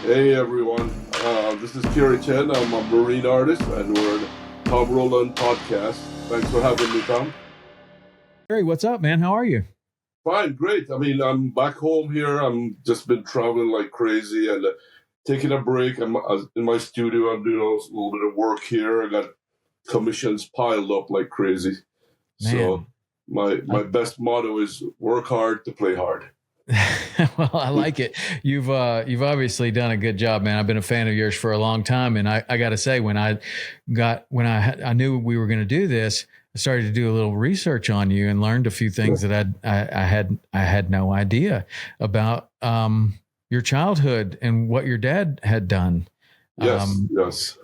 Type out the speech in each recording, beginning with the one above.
Hey everyone, this is Carey Chen. I'm a marine artist and we're at Tom Rowland podcast. Thanks for having me, Tom. Carey, what's up, man? How are you? Fine, great. I mean, I'm back home here. I'm just been traveling like crazy and taking a break. I'm in my studio. I'm doing a little bit of work here. I got commissions piled up like crazy. So Man. my best motto is work hard to play hard. Well, I like it. You've obviously done a good job, man. I've been a fan of yours for a long time, and I got to say, I knew we were going to do this, I started to do a little research on you and learned a few things that I had no idea about your childhood and what your dad had done. Yes.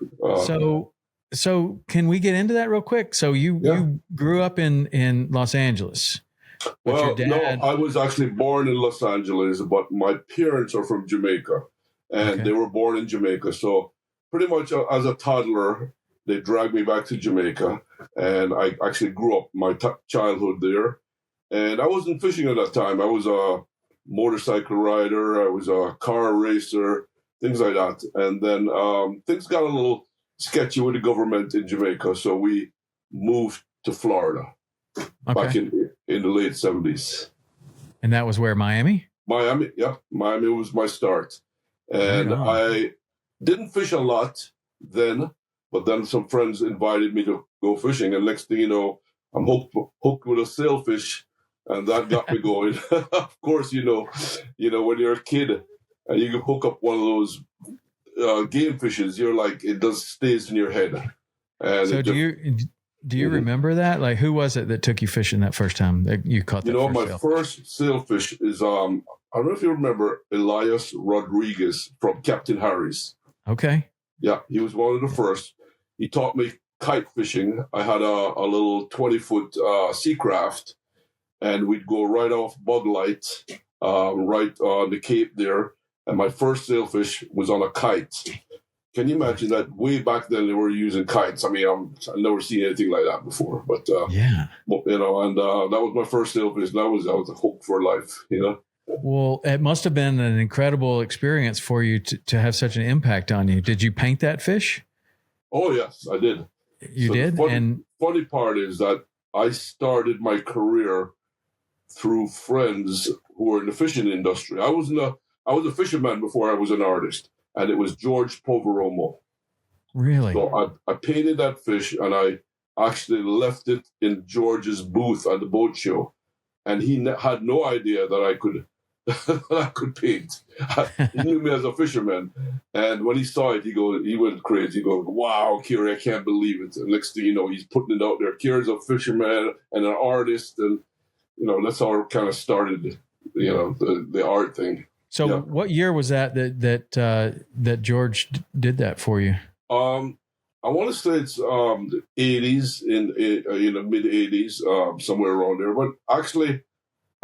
So can we get into that real quick? So Yeah. you grew up in Los Angeles. But Well, your dad, no, I was actually born in Los Angeles, but my parents are from Jamaica, and okay. they were born in Jamaica. So pretty much as a toddler, they dragged me back to Jamaica, and I actually grew up my childhood there. And I wasn't fishing at that time. I was a motorcycle rider. I was a car racer, things like that. And then things got a little sketchy with the government in Jamaica, so we moved to Florida back Okay. in the late 70s. And that was where, Miami? Miami, yeah, Miami was my start. Right And on. I didn't fish a lot then, but then some friends invited me to go fishing. And next thing you know, I'm hooked with a sailfish, and that got me going. Of course, when you're a kid and you can hook up one of those game fishes, you're like, it just stays in your head. And So it just, do you Mhm. remember that? Like, who was it that took you fishing that first time that you caught that first My sailfish? first sailfish is I don't know if you remember Elias Rodriguez from Captain Harry's. Okay. Yeah, he was one of the first. He taught me kite fishing. I had a little 20-foot sea craft, and we'd go right off Bug Light, right on the Cape there. And my first sailfish was on a kite. Can you imagine that way back then they were using kites? I mean, I've never seen anything like that before. But Yeah. and that was my first sailfish. And I was a hook for life. Well, it must have been an incredible experience for you to have such an impact on you. Did you paint that fish? Oh yes, I did. You So the did? funny part is that I started my career through friends who were in the fishing industry. I was a fisherman before I was an artist, and it was George Poveromo. Really? So I painted that fish, and I actually left it in George's booth at the boat show, and he had no idea that I could that I could paint. He knew me as a fisherman, and when he saw it, he went crazy. He goes, "Wow, Carey, I can't believe it!" And next thing you know, he's putting it out there. Carey's a fisherman and an artist, and that's how it kind of started. The art thing. So Yeah. what year was that George did that for you? I want to say it's the 80s, in the mid 80s, somewhere around there. But actually,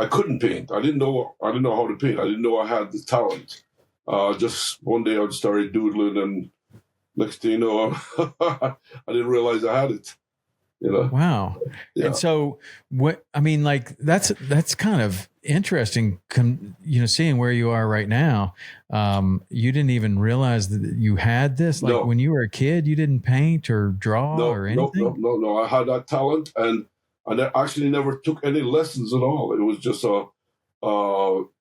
I couldn't paint. I didn't know how to paint. I didn't know I had the talent. Just one day I started doodling, and next thing you know, I didn't realize I had it. Wow. Yeah. And so that's kind of interesting, seeing where you are right now. You didn't even realize that you had this, like No. when you were a kid, you didn't paint or draw or anything. No. I had that talent, and I actually never took any lessons at all. It was just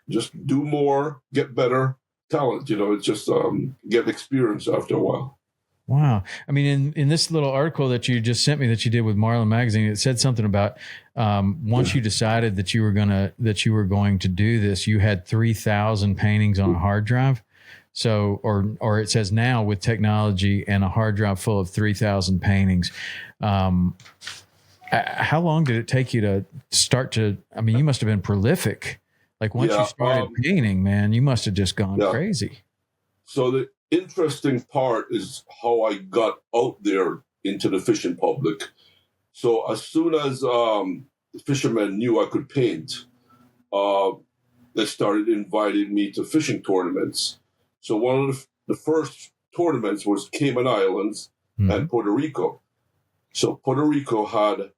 just do more, get better talent. It's just get experience after a while. Wow. I mean, in this little article that you just sent me that you did with Marlin magazine, it said something about once you decided that you were going to do this, you had 3,000 paintings on a hard drive. So, or it says now with technology and a hard drive full of 3,000 paintings. How long did it take you to start to? I mean, you must have been prolific. Like once you started painting, man, you must have just gone crazy. So the interesting part is how I got out there into the fishing public. So as soon as the fishermen knew I could paint, they started inviting me to fishing tournaments. So one of the first tournaments was Cayman Islands and Puerto Rico. So Puerto Rico had, at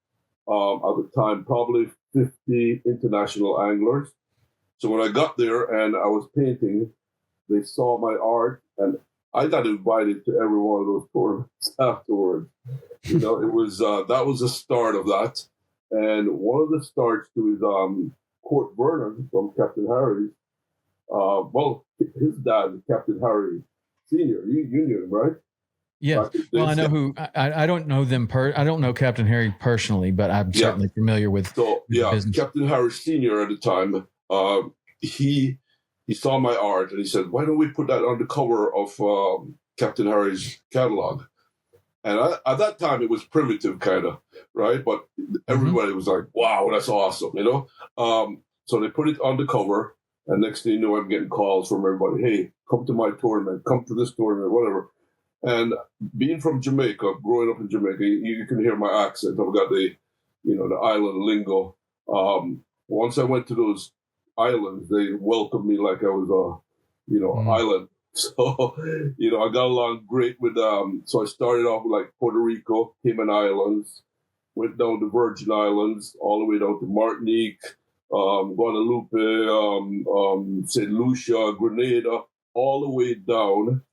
the time, probably 50 international anglers. So when I got there and I was painting, they saw my art, and I got invited to every one of those tournaments afterwards. You know, it was that was the start of that, and one of the starts to his Court Vernon from Captain Harry. Well, his dad, Captain Harry Senior. You knew him, right? Yeah. Well, I know who. I don't know them. I don't know Captain Harry personally, but I'm certainly familiar with. So the business. Captain Harry Senior at the time, he saw my art and he said, "Why don't we put that on the cover of Captain Harry's catalog?" And at that time, it was primitive, kind of, right? But everybody was like, "Wow, that's awesome," you know. So they put it on the cover, and next thing you know, I'm getting calls from everybody. Hey, come to my tournament. Come to this tournament, whatever. And being from Jamaica, growing up in Jamaica, you can hear my accent. I've got the island lingo. Once I went to those islands, they welcomed me like I was island. So, I got along great with so I started off with like Puerto Rico, Cayman Islands, went down to Virgin Islands, all the way down to Martinique, Guadalupe, St. Lucia, Grenada, all the way down.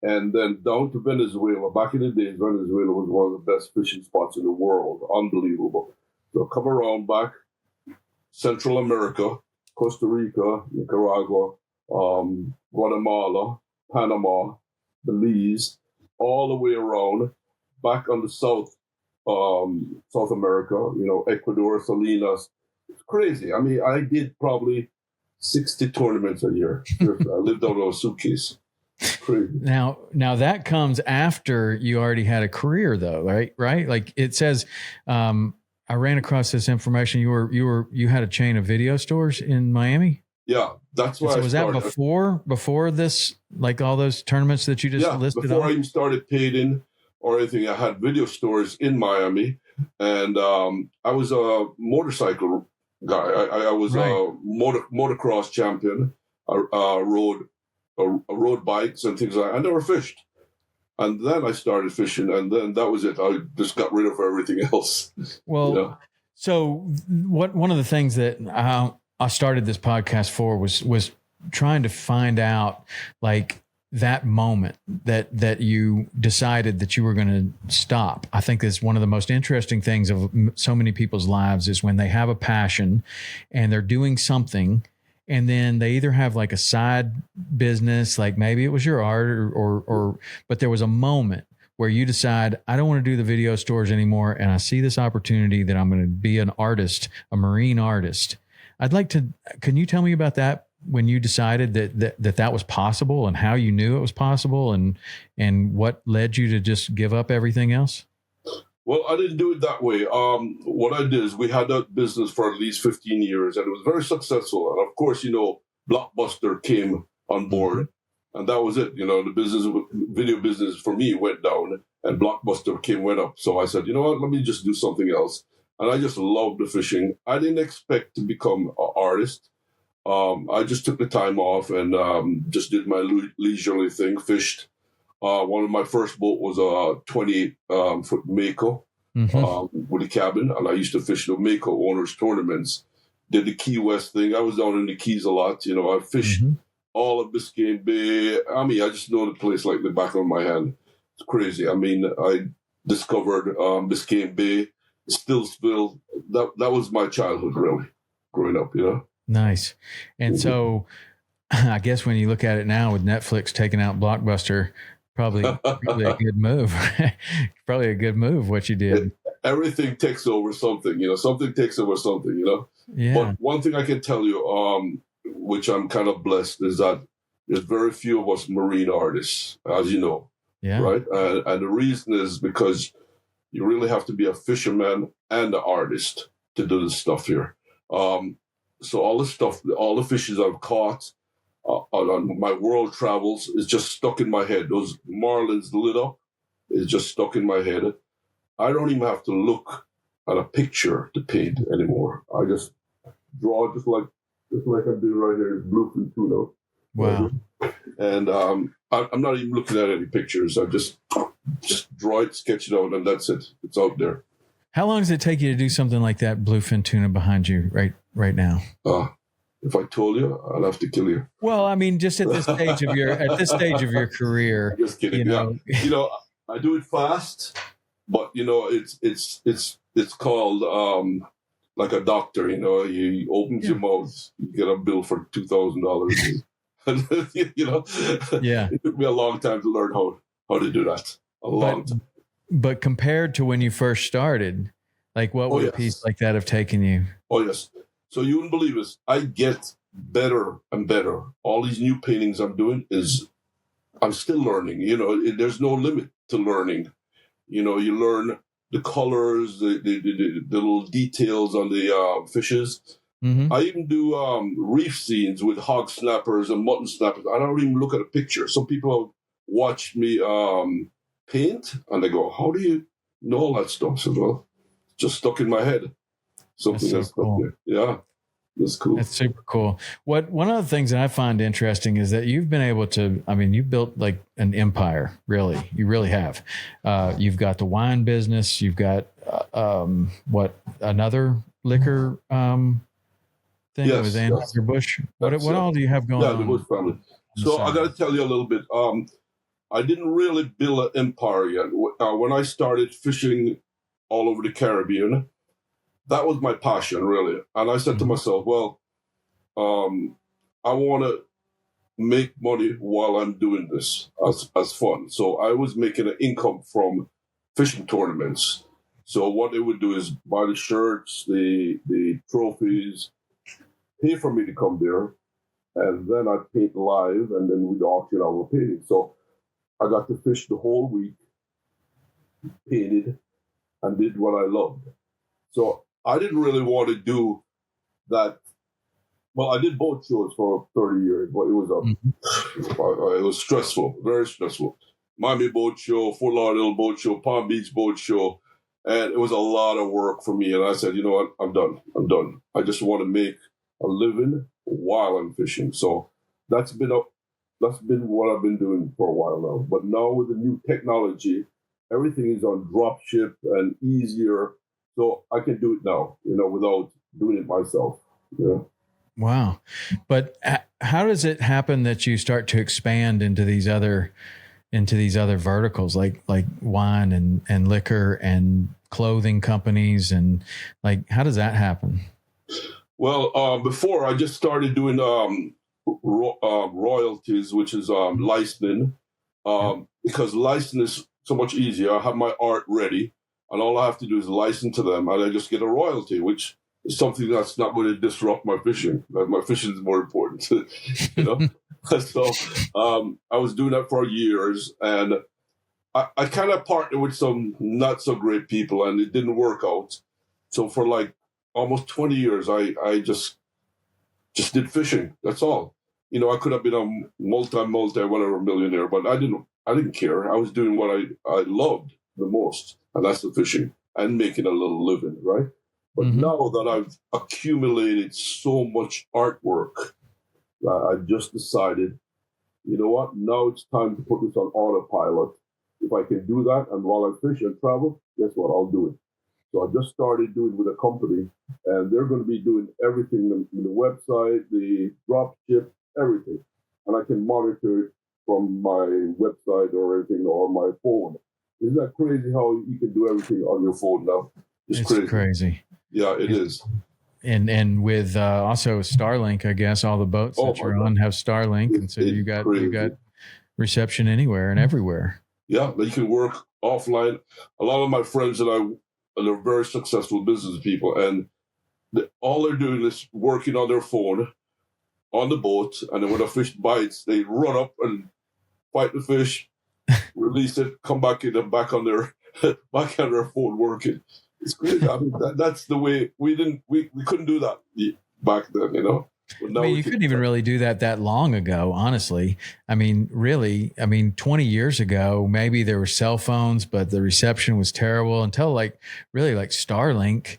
And then down to Venezuela. Back in the days, Venezuela was one of the best fishing spots in the world. Unbelievable. So come around back, Central America, Costa Rica, Nicaragua, Guatemala, Panama, Belize, all the way around, back on the South America, Ecuador, Salinas. It's crazy. I mean, I did probably 60 tournaments a year. I lived out of a suitcase. Crazy. Now that comes after you already had a career, though, right? Like it says, I ran across this information. You had a chain of video stores in Miami. Yeah, that's why. So was that before this, like all those tournaments that you just listed? Before I even started painting or anything, I had video stores in Miami, and I was a motorcycle guy. I was a motocross champion. I rode road bikes and things like that. I never fished. And then I started fishing, and then that was it. I just got rid of everything else. Well, so one of the things that I started this podcast for was trying to find out, like, that moment that you decided that you were going to stop. I think that's one of the most interesting things of so many people's lives is when they have a passion and they're doing something, and then they either have like a side business, like maybe it was your art or but there was a moment where you decide, I don't want to do the video stores anymore. And I see this opportunity that I'm going to be an artist, a marine artist. Can you tell me about that? When you decided that was possible, and how you knew it was possible, and what led you to just give up everything else? Well, I didn't do it that way. What I did is we had that business for at least 15 years, and it was very successful. And of course, Blockbuster came on board, and that was it. The video business for me went down, and Blockbuster went up. So I said, you know what, let me just do something else. And I just loved the fishing. I didn't expect to become an artist. I just took the time off and just did my leisurely thing, fished. One of my first boat was a 28-foot Mako with a cabin, and I used to fish the Mako owners tournaments. Did the Key West thing. I was down in the Keys a lot. I fished all of Biscayne Bay. I mean, I just know the place like the back of my hand. It's crazy. I mean, I discovered Biscayne Bay, Stillsville. That was my childhood, really, growing up, Nice. And so I guess when you look at it now with Netflix taking out Blockbuster, probably a good move. Probably a good move what you did. Everything takes over something, something takes over something, Yeah. But one thing I can tell you, which I'm kind of blessed, is that there's very few of us marine artists, as you know. Yeah. Right? And the reason is because you really have to be a fisherman and an artist to do this stuff here. So all the fishes I've caught on my world travels is just stuck in my head. Those marlins lit up is just stuck in my head. I don't even have to look at a picture to paint anymore. I just draw just like I'm doing right here, bluefin tuna. Wow. And I'm not even looking at any pictures. I just draw it, sketch it out, and that's it. It's out there. How long does it take you to do something like that bluefin tuna behind you right now? If I told you, I'd have to kill you. Well, I mean, just at this stage of your career, Just kidding. you know. Yeah. I do it fast, but it's called like a doctor. He opens your mouth, you get a bill for $2,000. Yeah. It took me a long time to learn how to do that. A long time. But compared to when you first started, like what would a piece like that have taken you? Oh, yes. So you wouldn't believe this. I get better and better. All these new paintings I'm doing I'm still learning. There's no limit to learning. You learn the colors, the little details on the fishes. Mm-hmm. I even do reef scenes with hog snappers and mutton snappers. I don't even look at a picture. Some people watch me paint and they go, "How do you know all that stuff?" So, well, just stuck in my head. Something that's cool. There. Yeah, that's cool. That's super cool. One of the things that I find interesting is that you've been able to, you've built like an empire, really. You really have. You've got the wine business. You've got, another liquor thing with Andros. What all do you have going on? Yeah, the Bush family. So I got to tell you a little bit. I didn't really build an empire yet. When I started fishing all over the Caribbean, that was my passion, really. And I said to myself, well, I want to make money while I'm doing this as fun. So I was making an income from fishing tournaments. So what they would do is buy the shirts, the trophies, pay for me to come there, and then I'd paint live, and then we'd auction our painting. So I got to fish the whole week, painted, and did what I loved. So I didn't really want to do that. Well, I did boat shows for 30 years, but it was stressful, very stressful. Miami boat show, Fort Lauderdale boat show, Palm Beach boat show, and it was a lot of work for me. And I said, you know what, I'm done. I just want to make a living while I'm fishing. So that's been what I've been doing for a while now. But now with the new technology, everything is on dropship and easier. So I can do it now, without doing it myself. Yeah. Wow. But how does it happen that you start to expand into these other verticals like wine and liquor and clothing companies, and like, how does that happen? Well, before I just started doing royalties, which is licensing, because licensing is so much easier. I have my art ready, and all I have to do is license to them, and I just get a royalty, which is something that's not going to disrupt my fishing. My fishing is more important, So I was doing that for years, and I kind of partnered with some not so great people, and it didn't work out. So for like almost 20 years, I just did fishing. That's all. I could have been a multi whatever millionaire, but I didn't care. I was doing what I loved the most, and that's the fishing and making a little living, right? But now that I've accumulated so much artwork, I just decided, you know what? Now it's time to put this on autopilot. If I can do that, and while I fish and travel, guess what? I'll do it. So I just started doing with a company, and they're going to be doing everything, the website, the dropship, everything. And I can monitor it from my website or anything, or my phone. Isn't that crazy how you can do everything on your phone now? It's crazy. Yeah, it is. And with also Starlink, I guess all the boats that you're on have Starlink, and so you got reception anywhere and everywhere. Yeah, you can work offline. A lot of my friends they're very successful business people, and all they're doing is working on their phone on the boat, and then when a fish bites, they run up and fight the fish, release it, come back in and back on their phone working. It's crazy. I mean, that's the way we couldn't do that back then, But now you couldn't even really do that long ago, honestly. I mean, really, 20 years ago, maybe there were cell phones, but the reception was terrible until like Starlink.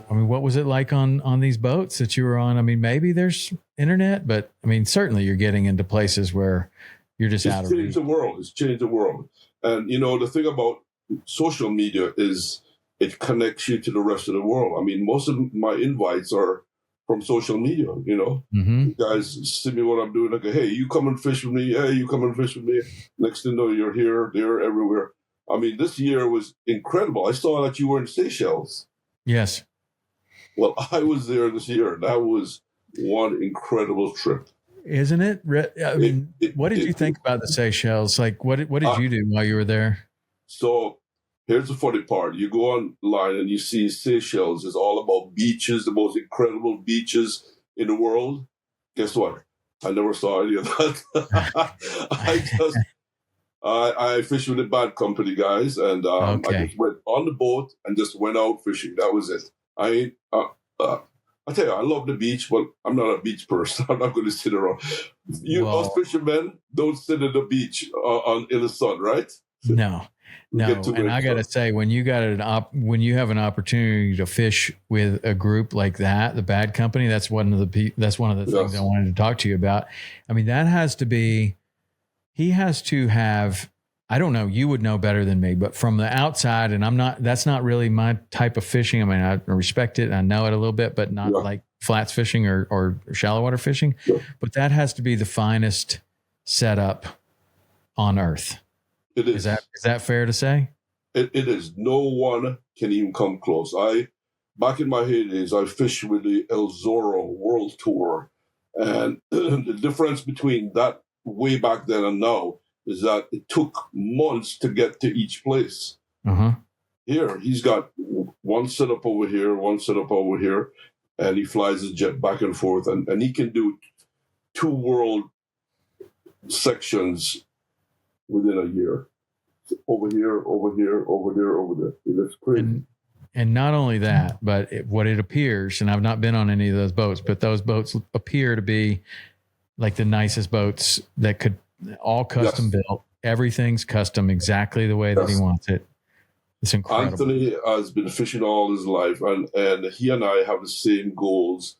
What was it like on these boats that you were on? I mean, maybe there's internet, but certainly you're getting into places where you're just out of reach. It's changed the world. And, the thing about social media is it connects you to the rest of the world. I mean, most of my invites are from social media, you know. Mm-hmm. You guys see me what I'm doing, like, hey, you come and fish with me. Hey, you come and fish with me. Next thing you know, you're here, there, everywhere. I mean, this year was incredible. I saw that you were in Seychelles. Yes. Well, I was there this year. That was one incredible trip. Isn't it? I mean, what did you think about the Seychelles? Like, what did you do while you were there? So here's the funny part. You go online and you see Seychelles is all about beaches, the most incredible beaches in the world. Guess what? I never saw any of that. I fished with the bad company guys, and I just went on the boat and just went out fishing. That was it. I tell you, I love the beach, but I'm not a beach person. I'm not going to sit around. Us fishermen don't sit at the beach in the sun, right? No. And I got to say, when you have an opportunity to fish with a group like that, the bad company, that's one of the things I wanted to talk to you about. I mean, he has to have, I don't know, you would know better than me, but from the outside, and that's not really my type of fishing. I mean, I respect it. I know it a little bit, but not like flats fishing or shallow water fishing, but that has to be the finest setup on earth. It is. Is that fair to say? It is. No one can even come close. Back in my heydays, I fished with the El Zorro World Tour, and the difference between that way back then and now is that it took months to get to each place. Uh-huh. Here, he's got one setup over here, one setup over here, and he flies his jet back and forth, and he can do 2 world sections within a year. Over here, over here, over there, over there. That's crazy. And not only that, but what it appears, and I've not been on any of those boats, but those boats appear to be like the nicest boats that could all custom built. Everything's custom exactly the way that he wants it. It's incredible. Anthony has been fishing all his life, and he and I have the same goals.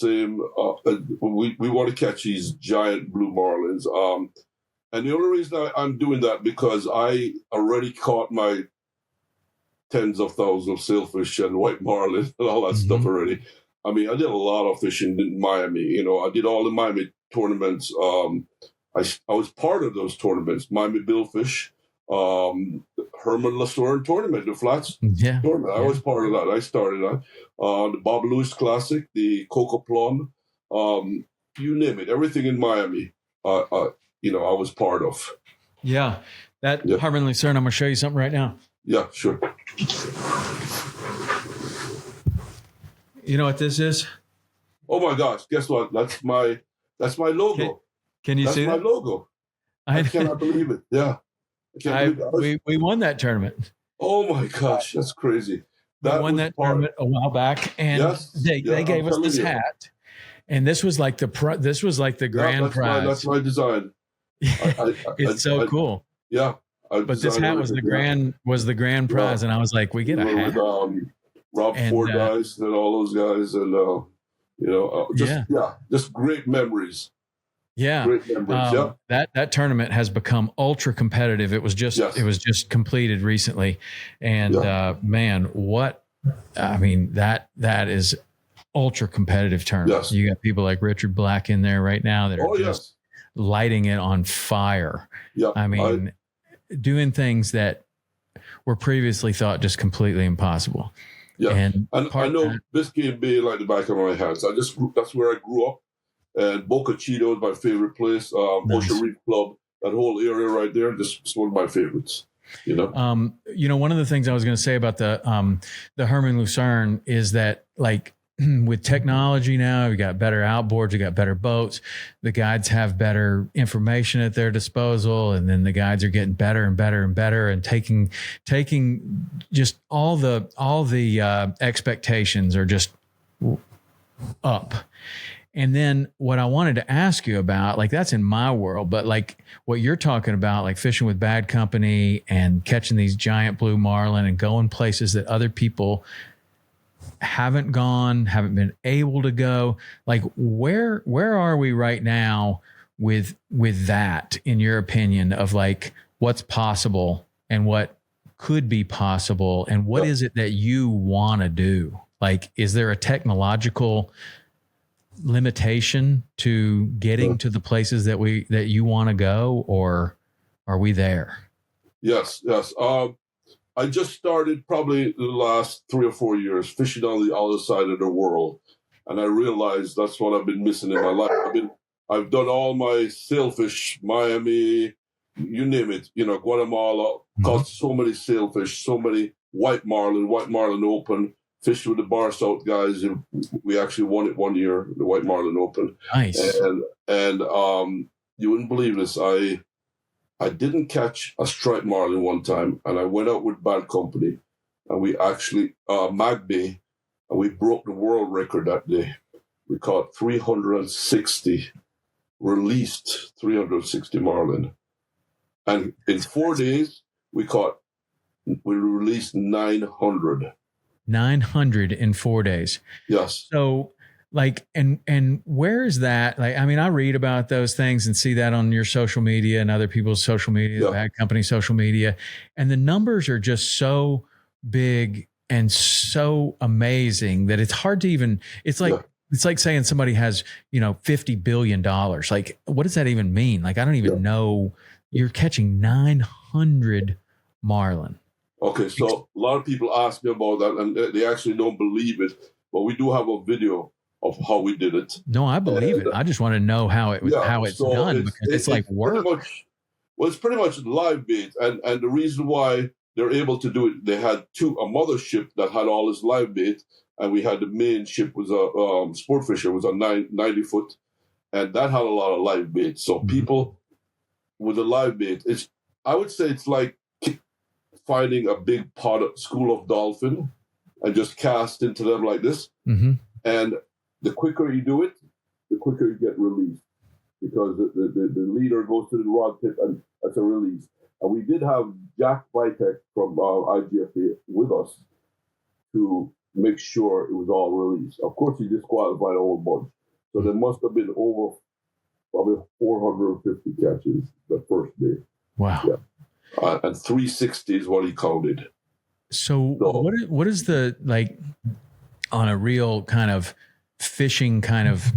We want to catch these giant blue marlins. And the only reason I'm doing that because I already caught my tens of thousands of sailfish and white marlin and all that stuff already. I mean, I did a lot of fishing in Miami. You know, I did all the Miami tournaments. I was part of those tournaments. Miami Billfish, Herman Lasorne tournament, the flats tournament. I was part of that. I started that. The Bob Lewis Classic, the Coco Plum, you name it. Everything in Miami. I was part of. Yeah. Herman Lucerne, I'm going to show you something right now. Yeah, sure. You know what this is? Oh my gosh. Guess what? That's my logo. Can you see that? That's my logo. I cannot believe it. Yeah. We won that tournament. Oh my gosh. That's crazy. We won that tournament a while back, and they gave us this hat. And this was like the grand prize. That's my design. It's so cool. Yeah. But this hat was the grand prize, and I was like, we get a hat. With, Rob Fordyce and all those guys, and just great memories. Yeah, great memories. That tournament has become ultra competitive. It was just completed recently, and man, that is ultra competitive tournament. Yes. You got people like Richard Black in there right now that are lighting it on fire. Yeah, I mean, doing things that were previously thought just completely impossible. Yeah, and I know Biscayne Bay like the back of my hands. That's where I grew up, and Boca Chico is my favorite place. Ocean Reef Club, that whole area right there, just one of my favorites. You know, one of the things I was going to say about the Herman Lucerne is that, like, with technology now, we got better outboards, we got better boats. The guides have better information at their disposal, and then the guides are getting better and better and better, and taking just all the expectations are just up. And then what I wanted to ask you about, like, that's in my world, but like what you're talking about, like fishing with bad company and catching these giant blue marlin and going places that other people haven't been able to go. Like, where are we right now with that, in your opinion, of like what's possible and what could be possible, and what is it that you want to do? Like, is there a technological limitation to getting to the places that you want to go, or are we there? Yes. I just started probably the last 3 or 4 years fishing on the other side of the world, and I realized that's what I've been missing in my life. I've done all my sailfish, Miami, you name it, Guatemala, caught so many sailfish, so many white marlin open, fished with the Bar South guys. We actually won it one year, the white marlin open. Nice. And you wouldn't believe this. I didn't catch a striped marlin one time, and I went out with bad company, and we actually, Mag Bay, and we broke the world record that day. We caught 360, released 360 marlin. And in 4 days, we released 900. 900 in 4 days. Yes. So and where is that? Like, I mean, I read about those things and see that on your social media and other people's social media, the bag company social media. And the numbers are just so big and so amazing that it's hard to even, it's like saying somebody has, $50 billion. Like, what does that even mean? Like, I don't even know. You're catching 900 marlin. Okay, so a lot of people ask me about that, and they actually don't believe it. But we do have a video of how we did it. No, I believe it. I just want to know how it's done, because it's like work. It's pretty much live bait, and the reason why they're able to do it, they had a mothership that had all this live bait, and we had the main ship was a sport fisher, was a 90 foot, and that had a lot of live bait. So people with a live bait, I would say it's like finding a big school of dolphin and just cast into them like this. And the quicker you do it, the quicker you get released, because the leader goes to the rod tip, and that's a release. And we did have Jack Vitek from IGFA with us to make sure it was all released. Of course, he disqualified a whole bunch. So there must have been over probably 450 catches the first day. Wow. Yeah. And 360 is what he counted. So what is the, like, on a real kind of fishing kind of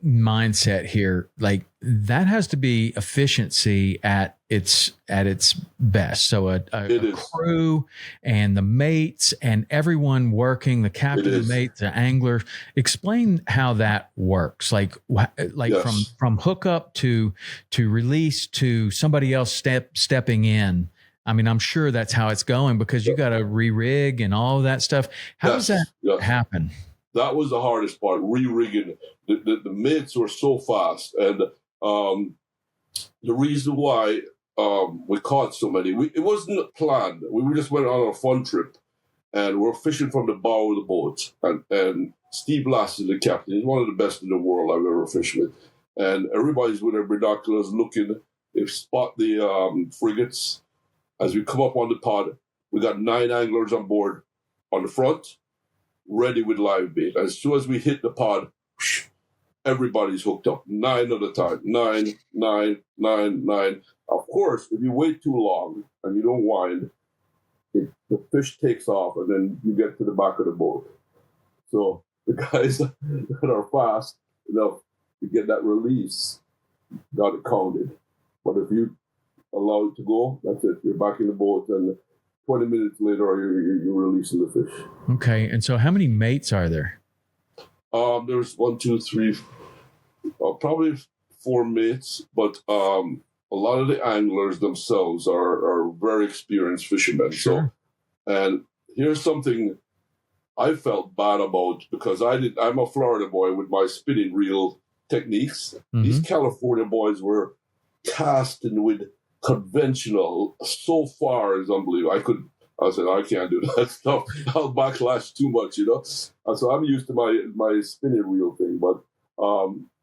mindset here, like, that has to be efficiency at its best. So a crew and the mates and everyone working, the captain, the mates, the angler. Explain how that works. Like yes. from hookup to release to somebody else stepping in. I mean, I'm sure that's how it's going, because you got to re-rig and all of that stuff. How does that happen? That was the hardest part, re-rigging. The mates were so fast. And the reason why we caught so many, it wasn't planned. We just went on a fun trip, and we're fishing from the bow of the boat. And Steve Lass is the captain. He's one of the best in the world I've ever fished with. And everybody's with their binoculars looking. They spot the frigates. As we come up on the pod, we got 9 anglers on board on the front, ready with live bait. As soon as we hit the pod, everybody's hooked up. 9 at a time. 9, 9, 9, 9. Of course, if you wait too long and you don't wind, the fish takes off, and then you get to the back of the boat. So the guys that are fast enough to get that release got it counted. But if you allow it to go, that's it. You're back in the boat, and 20 minutes later, you're releasing the fish. Okay, and so how many mates are there? There's 1, 2, 3, probably 4 mates, but a lot of the anglers themselves are very experienced fishermen. Sure. So, and here's something I felt bad about, because I'm a Florida boy with my spinning reel techniques. These California boys were casting with conventional so far is unbelievable. I said, I can't do that stuff. I'll backlash too much, And so I'm used to my spinning reel thing, but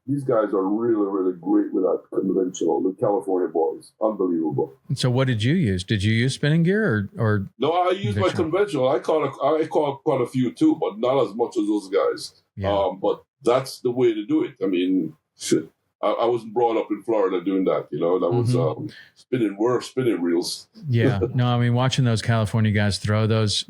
these guys are really, really great with that conventional, the California boys. Unbelievable. So what did you use? Did you use spinning gear or No, I used my conventional. I caught quite a few too, but not as much as those guys. Yeah. But that's the way to do it. I mean, shit. I wasn't brought up in Florida doing that. You know, that was spinning reels. Yeah, no, I mean, watching those California guys throw those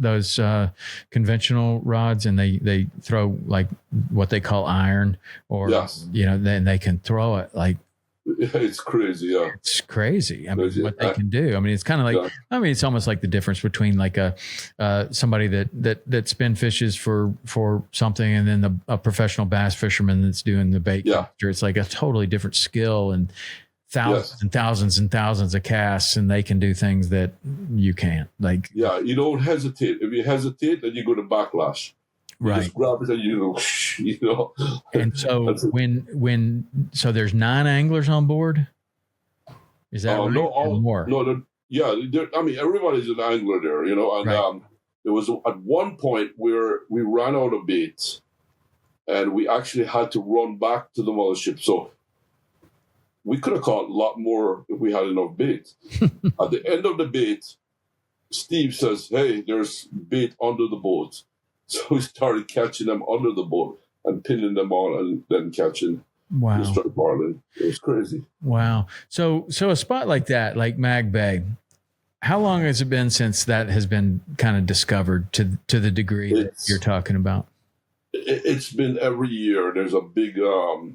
conventional rods, and they throw like what they call iron, or Yes. you know, then they can throw it like. It's crazy, yeah. It's crazy. I mean, Crazy. what they can do. I mean, it's kind of like, Yeah. I mean, it's almost like the difference between like somebody that spin fishes for something, and then a professional bass fisherman that's doing the bait capture. It's like a totally different skill, and thousands and thousands and thousands of casts, and they can do things that you can't. Like, yeah, you don't hesitate. If you hesitate, then you go to backlash. You right. just grab it and you know. And so so there's 9 anglers on board. Is that right? No, more? No, I mean, everybody's an angler there, you know. And right. There was at one point where we ran out of bait, and we actually had to run back to the mothership. So we could have caught a lot more if we had enough bait. At the end of the bait, Steve says, "Hey, there's bait under the boat." So we started catching them under the boat and pinning them on, and then catching the striped marlin. It was crazy. Wow. So a spot like that, like Mag Bay, how long has it been since that has been kind of discovered to the degree that you're talking about? It's been every year. There's a big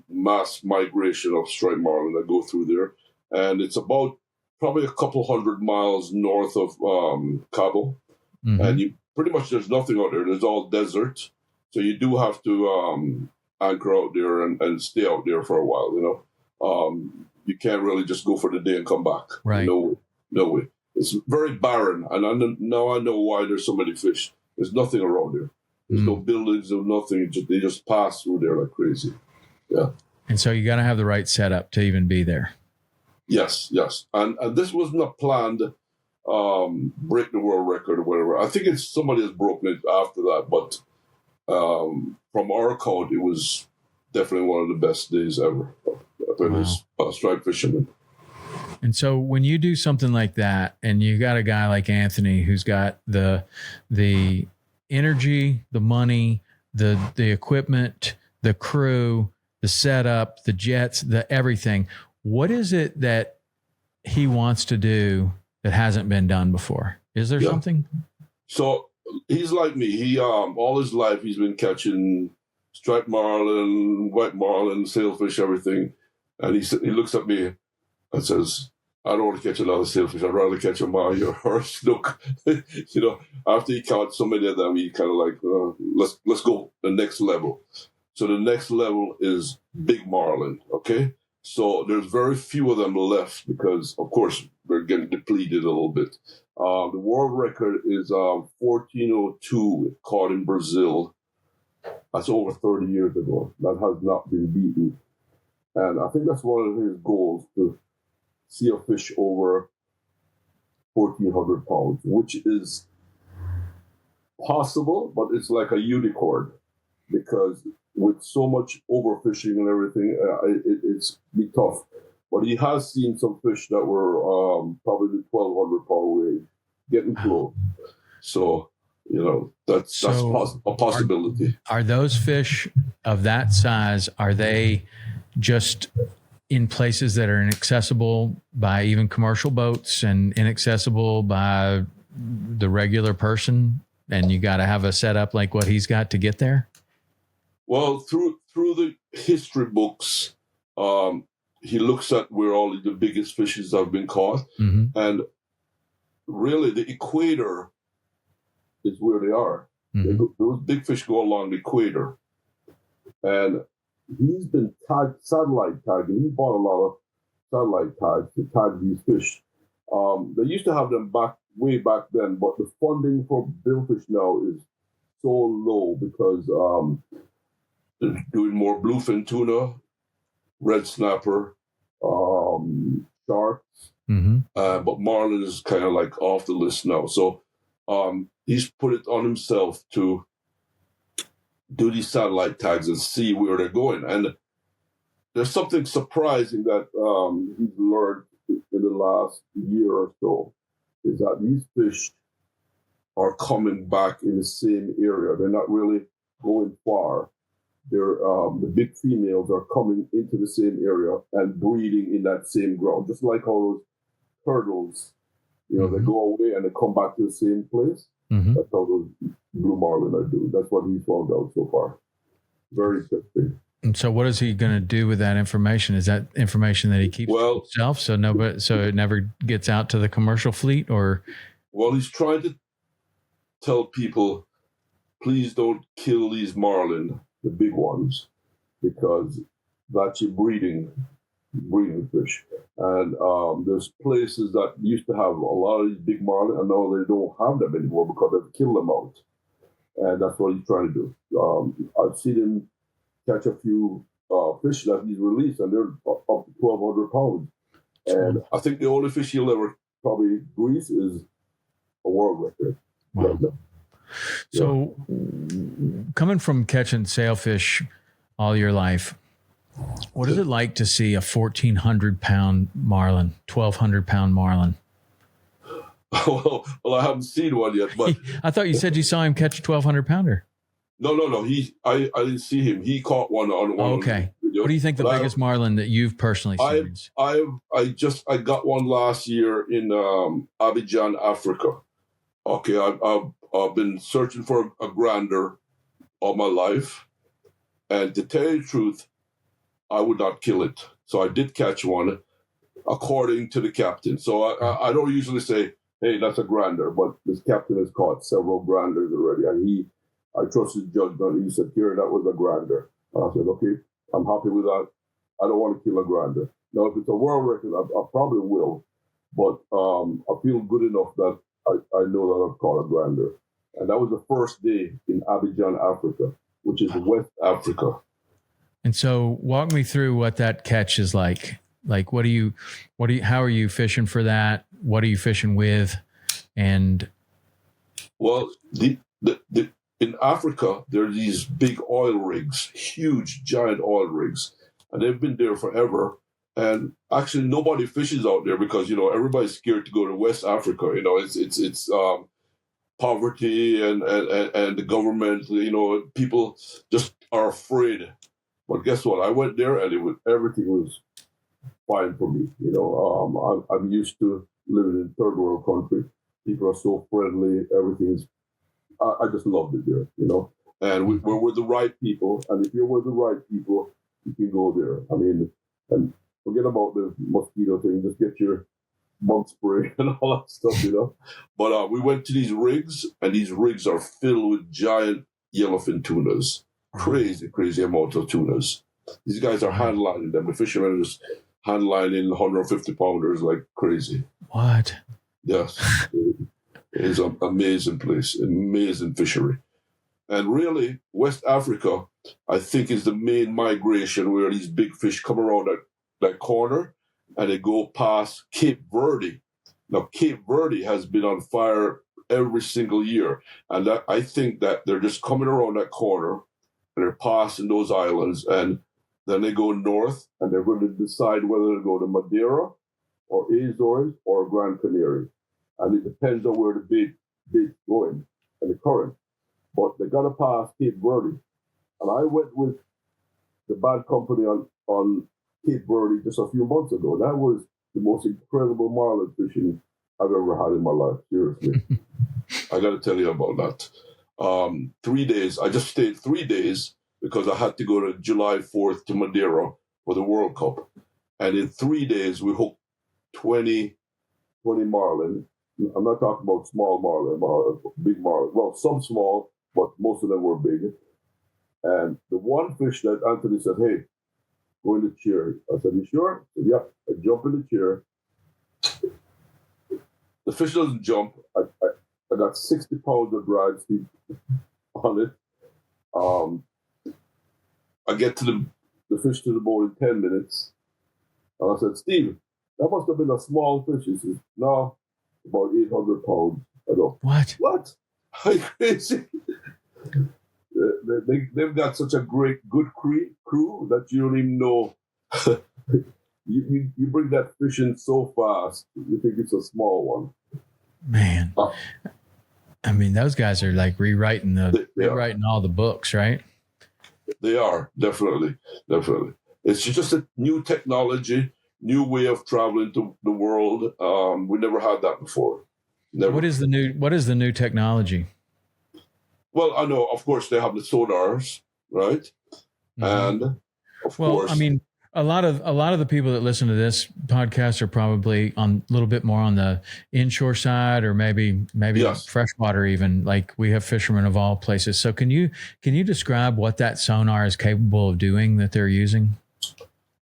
mass migration of striped marlin that go through there, and it's about probably a couple 100 miles north of Cabo, and pretty much there's nothing out there. There's all desert, so you do have to anchor out there and stay out there for a while. You know, you can't really just go for the day and come back. Right? No way. It's very barren, and now I know why there's so many fish. There's nothing around there. There's no buildings or nothing. They just pass through there like crazy. Yeah. And so you got to have the right setup to even be there. Yes. And this wasn't a planned break the world record or whatever. I think it's somebody has broken it after that. But from our account, it was definitely one of the best days ever. As a striped fisherman. And so when you do something like that, and you got a guy like Anthony who's got the energy, the money, the equipment, the crew, the setup, the jets, the everything. What is it that he wants to do that hasn't been done before? Is there something? So he's like me. He all his life he's been catching striped marlin, white marlin, sailfish, everything. And he looks at me and says, "I don't want to catch another sailfish. I'd rather catch a mahi or a snook." You know, after he caught so many of them, he kind of like, let's go the next level. So the next level is big marlin. Okay, so there's very few of them left because, of course, they're getting depleted a little bit. The world record is 1402 caught in Brazil. That's over 30 years ago. That has not been beaten. And I think that's one of his goals, to see a fish over 1,400 pounds, which is possible, but it's like a unicorn because with so much overfishing and everything, it's be tough. But he has seen some fish that were probably the 1,200 pound range, getting close. So, you know, that's a possibility. Are those fish of that size, are they just in places that are inaccessible by even commercial boats and inaccessible by the regular person, and you got to have a setup like what he's got to get there? Well, through the history books, he looks at where all the biggest fishes have been caught, and really the equator is where they are. Those big fish go along the equator, and he's been satellite tagging. He bought a lot of satellite tags to tag these fish. They used to have them way back then, but the funding for Billfish now is so low because they're doing more bluefin tuna, red snapper, sharks, but marlin is kind of like off the list now. So he's put it on himself to do these satellite tags and see where they're going. And there's something surprising that he's learned in the last year or so, is that these fish are coming back in the same area. They're not really going far. the big females are coming into the same area and breeding in that same ground, just like how those turtles, they go away and they come back to the same place. That's how those blue marlin are doing. That's what he found out so far. Very interesting. And so, what is he going to do with that information? Is that information that he keeps to himself, so it never gets out to the commercial fleet, or? Well, he's trying to tell people, please don't kill these marlin, the big ones, because that's your breeding fish. And there's places that used to have a lot of these big marlin, and now they don't have them anymore because they've killed them out. And that's what he's trying to do. I've seen him catch a few fish that he's released, and they're up to 1,200 pounds. And I think the only fish he'll ever probably release is a world record. Wow. So, coming from catching sailfish all your life, what is it like to see a 1,400-pound marlin, 1,200-pound marlin? Well, I haven't seen one yet, but I thought you said you saw him catch a 1,200-pounder. No. I didn't see him. He caught one on one. Okay. What do you think the biggest marlin that you've personally seen is? I got one last year in Abidjan, Africa. Okay, I've been searching for a grander all my life, and to tell you the truth, I would not kill it. So I did catch one, according to the captain. So I don't usually say, hey, that's a grander, but this captain has caught several granders already, and I trust his judgment. He said, Carey, that was a grander. And I said, okay, I'm happy with that. I don't want to kill a grander. Now, if it's a world record, I probably will, but I feel good enough that I know that I've caught a grander. And that was the first day in Abidjan, Africa, which is West Africa. And so walk me through what that catch is like. Like, how are you fishing for that? What are you fishing with? And well, in Africa, there are these big oil rigs, huge, giant oil rigs, and they've been there forever. And actually, nobody fishes out there because everybody's scared to go to West Africa. It's poverty and the government. People just are afraid. But guess what? I went there and everything was fine for me. I'm used to living in third world country. People are so friendly. Everything is. I just loved it there. And we're with the right people. And if you're with the right people, you can go there. I mean, and forget about the mosquito thing. Just get your bug spray and all that stuff. But we went to these rigs, and these rigs are filled with giant yellowfin tunas. Crazy amount of tunas. These guys are hand lining them. The fishermen are just hand lining 150 pounders like crazy. What? Yes. It is an amazing place, amazing fishery. And really, West Africa, I think, is the main migration where these big fish come around that corner and they go past Cape Verde. Now, Cape Verde has been on fire every single year. And I think that they're just coming around that corner and they're passing those islands. And then they go north and they're going to decide whether to go to Madeira or Azores or Gran Canaria. And it depends on where the bait's going and the current. But they got to pass Cape Verde. And I went with the bad company on Cape Verde just a few months ago. That was the most incredible marlin fishing I've ever had in my life. Seriously. I got to tell you about that. 3 days. I just stayed 3 days because I had to go to July 4th to Madeira for the World Cup. And in 3 days, we hooked 20 marlin. I'm not talking about small marlin, big marlin. Well, some small, but most of them were big. And the one fish that Anthony said, hey, go in the chair. I said, you sure? He said, yep. I jump in the chair. The fish doesn't jump. I got 60 pounds of dried feet on it. I get to the fish to the boat in 10 minutes. And I said, Steve, that must have been a small fish. He says, no, about 800 pounds. I go, What? Are you crazy? They've got such a good crew that you don't even know. you bring that fish in so fast, you think it's a small one. Man. I mean, those guys are like rewriting all the books, right? They are, definitely. It's just a new technology, new way of traveling to the world. We never had that before. Never. What is the new technology? Well, I know, of course, they have the sonars, right? Mm-hmm. And of course, I mean, a lot of the people that listen to this podcast are probably on a little bit more on the inshore side, or maybe yes. freshwater even. Like we have fishermen of all places. So can you describe what that sonar is capable of doing that they're using?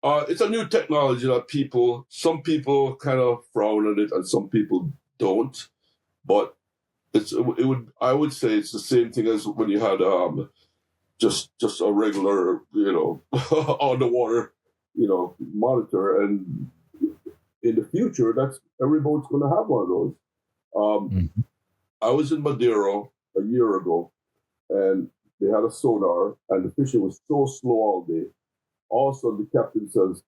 It's a new technology that some people kind of frown on it, and some people don't. But I would say it's the same thing as when you had just a regular, on the water, monitor. And in the future, that's every boat's going to have one of those. Mm-hmm. I was in Madeira a year ago, and they had a sonar, and the fishing was so slow all day. All of a sudden, the captain says,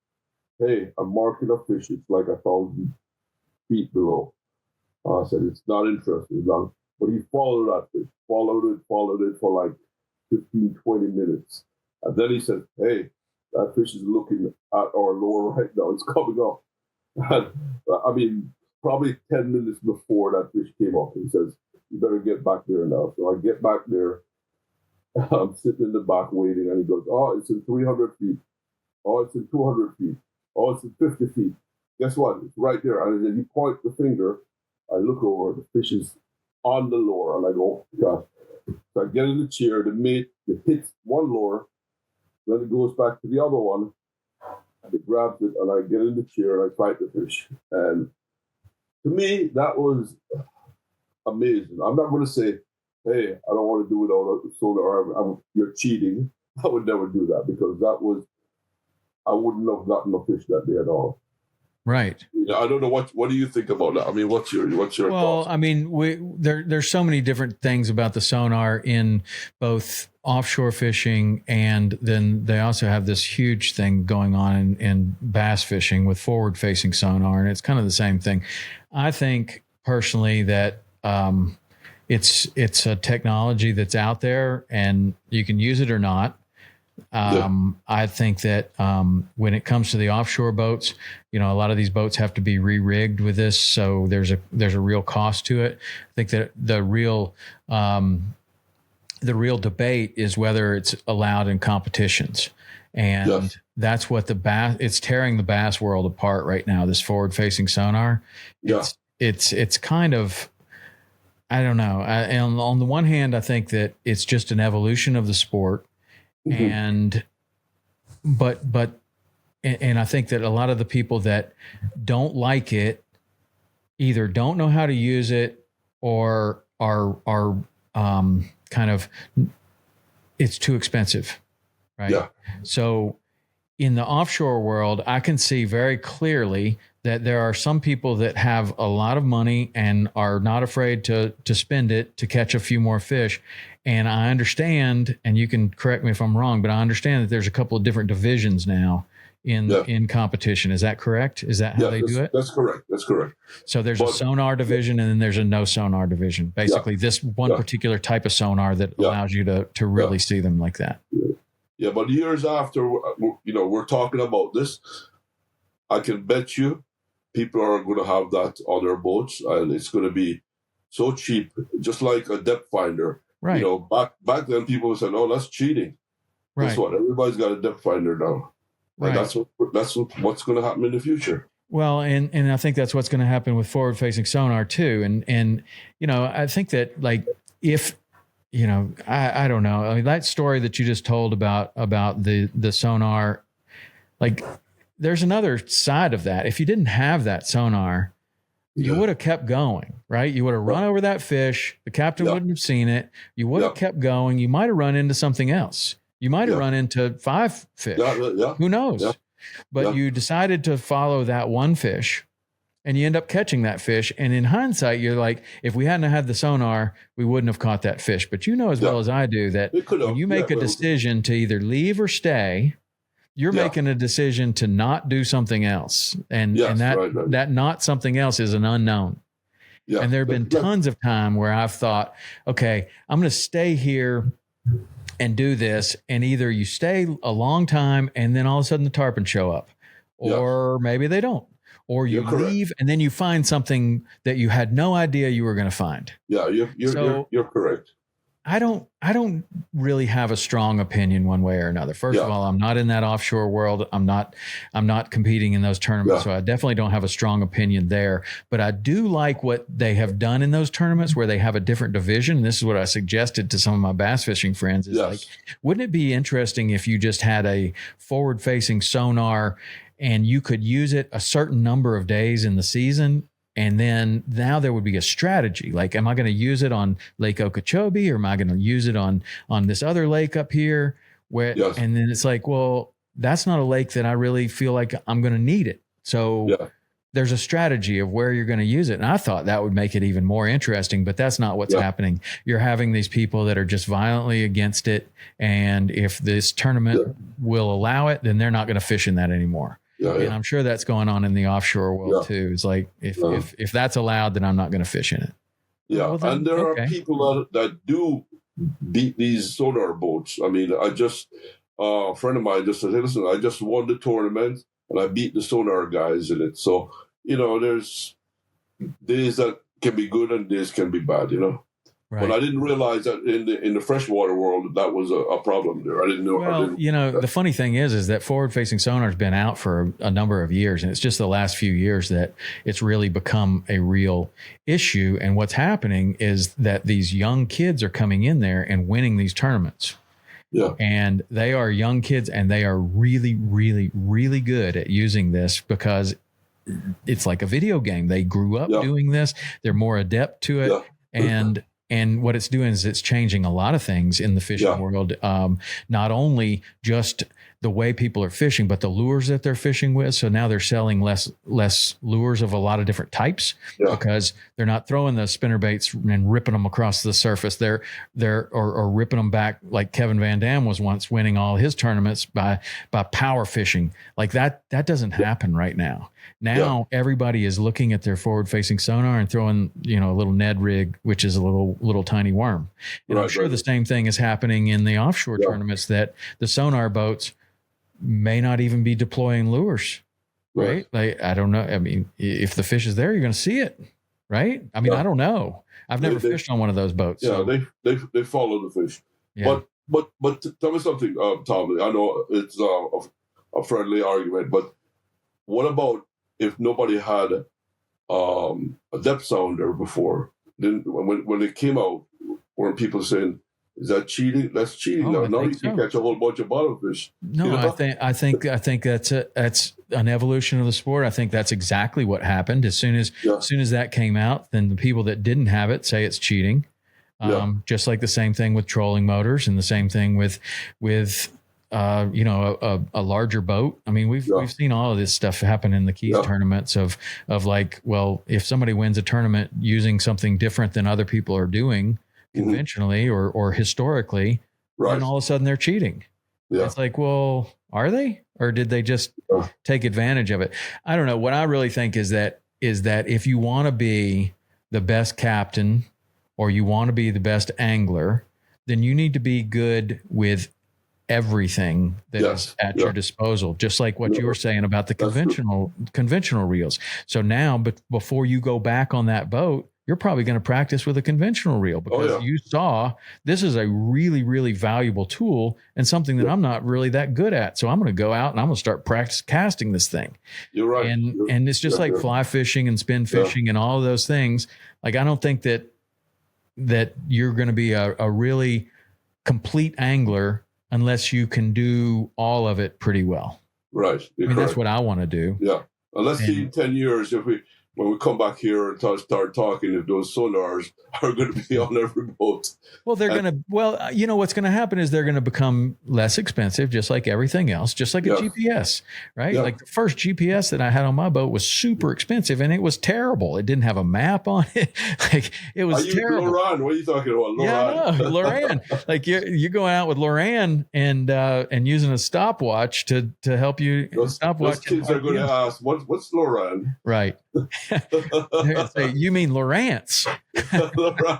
"Hey, I'm marking a fish. It's like 1,000 feet below." I said, "It's not interesting." But he followed that fish, followed it for like 15, 20 minutes. And then he said, "Hey, that fish is looking at our lure right now. It's coming up." And, I mean, probably 10 minutes before that fish came up, he says, "You better get back there now." So I get back there. I'm sitting in the back waiting, and he goes, "Oh, it's in 300 feet. Oh, it's in 200 feet. Oh, it's in 50 feet. Guess what? It's right there." And then he points the finger. I look over, the fish is on the lure, and I go, "Oh, gosh." So I get in the chair, the mate, it hits one lure, then it goes back to the other one, and it grabs it, and I get in the chair, and I fight the fish. And to me, that was amazing. I'm not going to say, "Hey, I don't want to do it without a sonar, you're cheating." I would never do that, because I wouldn't have gotten a fish that day at all. Right. I don't know what do you think about that? I mean, what's your thoughts? Well, I mean, there's so many different things about the sonar in both offshore fishing, and then they also have this huge thing going on in bass fishing with forward facing sonar, and it's kind of the same thing. I think personally that it's a technology that's out there, and you can use it or not. I think that when it comes to the offshore boats, a lot of these boats have to be re-rigged with this, so there's a real cost to it. I think that the real debate is whether it's allowed in competitions, and that's what it's tearing the bass world apart right now. This forward-facing sonar, it's kind of, I don't know. And on the one hand, I think that it's just an evolution of the sport. Mm-hmm. And I think that a lot of the people that don't like it either don't know how to use it, or are kind of, it's too expensive, right? Yeah. So in the offshore world, I can see very clearly that there are some people that have a lot of money and are not afraid to spend it to catch a few more fish. And I understand, and you can correct me if I'm wrong, but I understand that there's a couple of different divisions now in competition. Is that correct? Is that how they do it? That's correct. So there's a sonar division, and then there's a no sonar division. Basically, this one particular type of sonar that allows you to really see them like that. Yeah, but years after, we're talking about this, I can bet you people are going to have that on their boats, and it's going to be so cheap, just like a depth finder. Right. Back then people said, "Oh, that's cheating." Right. Guess what? Everybody's got a depth finder now. Right. And that's what's going to happen in the future. Well, and I think that's what's going to happen with forward facing sonar too. And I think that, like, if I don't know. I mean, that story that you just told about the sonar, like, there's another side of that. If you didn't have that sonar, you would have kept going, right? You would have run over that fish. The captain wouldn't have seen it. You would have kept going. You might have run into something else. You might have run into 5 fish. Who knows? But you decided to follow that one fish, and you end up catching that fish. And in hindsight, you're like, if we hadn't had the sonar, we wouldn't have caught that fish. But you know as well as I do that when you make a decision to either leave or stay, you're making a decision to not do something else. And that not something else is an unknown. Yeah. And there have been tons of time where I've thought, okay, I'm going to stay here and do this, and either you stay a long time and then all of a sudden the tarpon show up, or maybe they don't, or you leave and then you find something that you had no idea you were going to find. Yeah, you're correct. I don't really have a strong opinion one way or another. First of all, I'm not in that offshore world. I'm not competing in those tournaments. So I definitely don't have a strong opinion there, but I do like what they have done in those tournaments where they have a different division. And this is what I suggested to some of my bass fishing friends is like, wouldn't it be interesting if you just had a forward facing sonar and you could use it a certain number of days in the season? And then now there would be a strategy. Like, am I going to use it on Lake Okeechobee, or am I going to use it on this other lake up here? And then it's like, well, that's not a lake that I really feel like I'm going to need it. So there's a strategy of where you're going to use it. And I thought that would make it even more interesting, but that's not what's happening. You're having these people that are just violently against it. And if this tournament will allow it, then they're not going to fish in that anymore. And I'm sure that's going on in the offshore world too. It's like, if that's allowed, then I'm not going to fish in it. Yeah. Well, then, and there are people that do beat these sonar boats. I mean, a friend of mine just said, hey, listen, I just won the tournament and I beat the sonar guys in it. So, there's days that can be good and days can be bad, Right. But I didn't realize that in the freshwater world that was a problem there. I didn't know. Well, the funny thing is that forward-facing sonar has been out for a number of years, and it's just the last few years that it's really become a real issue. And what's happening is that these young kids are coming in there and winning these tournaments. Yeah. And they are young kids, and they are really, really, really good at using this because it's like a video game. They grew up doing this. They're more adept to it, and what it's doing is it's changing a lot of things in the fishing world. Not only just the way people are fishing, but the lures that they're fishing with. So now they're selling less lures of a lot of different types because they're not throwing the spinner baits and ripping them across the surface. They're ripping them back like Kevin Van Dam was once winning all his tournaments by power fishing. Like that doesn't happen right now. Now everybody is looking at their forward-facing sonar and throwing, a little Ned rig, which is a little tiny worm. And I'm sure the same thing is happening in the offshore tournaments, that the sonar boats may not even be deploying lures, right? Like, I don't know. I mean, if the fish is there, you're going to see it, right? I mean, I don't know. I've never fished on one of those boats. Yeah, so. they follow the fish. Yeah. But tell me something, Tom. I know it's a friendly argument, but what about if nobody had a depth sounder before? Then when it came out, weren't people saying, is that cheating? That's cheating. Now you can catch a whole bunch of bonefish. No, I think that's an evolution of the sport. I think that's exactly what happened. As soon as that came out, then the people that didn't have it say it's cheating. Just like the same thing with trolling motors, and the same thing with a larger boat. I mean, we've seen all of this stuff happen in the Keys tournaments of like, well, if somebody wins a tournament using something different than other people are doing conventionally or historically, then all of a sudden they're cheating. Yeah. It's like, well, are they, or did they just take advantage of it? I don't know. What I really think is that if you want to be the best captain or you want to be the best angler, then you need to be good with everything that is at your disposal, just like what you were saying about the conventional reels. So now, but before you go back on that boat, you're probably going to practice with a conventional reel because you saw this is a really, really valuable tool and something that I'm not really that good at. So I'm going to go out and I'm going to start practice casting this thing. You're right. And it's just like fly fishing and spin fishing and all of those things. Like, I don't think that you're going to be a really complete angler unless you can do all of it pretty well. Right. I mean, that's what I want to do. Yeah. And let's see in 10 years when we come back here and start talking, if those sonars are going to be on every boat. Well, what's going to happen is they're going to become less expensive, just like everything else, just like a GPS, right? Yeah. Like the first GPS that I had on my boat was super expensive and it was terrible. It didn't have a map on it. Like, it was terrible. Loran, what are you talking about? Loran. Yeah, Loran. Like you're going out with Loran and using a stopwatch to help you. Those kids are going to ask, what's Loran? Right. Say, you mean Lawrence? Right.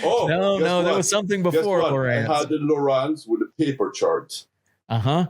Oh, no, there was something before Lawrence. I had the Lawrence with the paper chart. Uh-huh.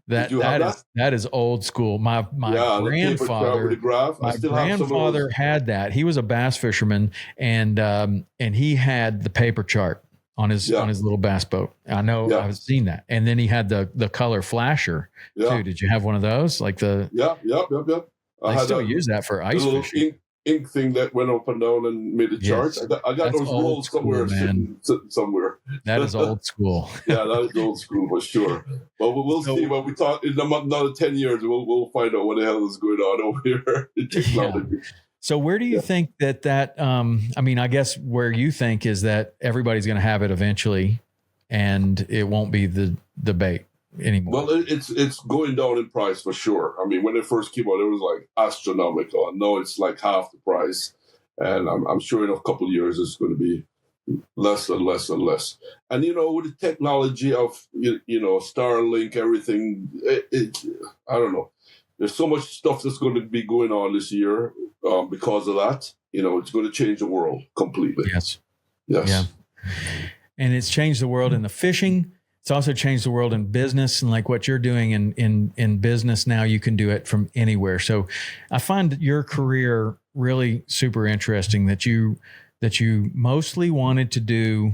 Did you have that? That is old school. My the paper chart with the graph. My I still have some of grandfather those. had that. He was a bass fisherman, and he had the paper chart on his little bass boat. I know I've seen that. And then he had the color flasher too. Did you have one of those? Like the Yep. I still use that for ice fishing. Ink thing that went up and down and made a chart. I got those rolls somewhere, sitting somewhere. That is old school. Yeah, that is old school for sure. But we'll see when we talk in another 10 years. We'll find out what the hell is going on over here in technology. Yeah. So where do you think that I mean, I guess where you think is that everybody's going to have it eventually, and it won't be the bait anymore? Well, it's going down in price for sure. I mean, when it first came out, it was like astronomical. Now it's like half the price, and I'm sure in a couple of years it's going to be less and less and less. And with the technology of Starlink, everything, I don't know. There's so much stuff that's going to be going on this year because of that. It's going to change the world completely. Yes. Yeah. And it's changed the world in the fishing. It's also changed the world in business, and like what you're doing in business now, you can do it from anywhere. So I find your career really super interesting, that you mostly wanted to do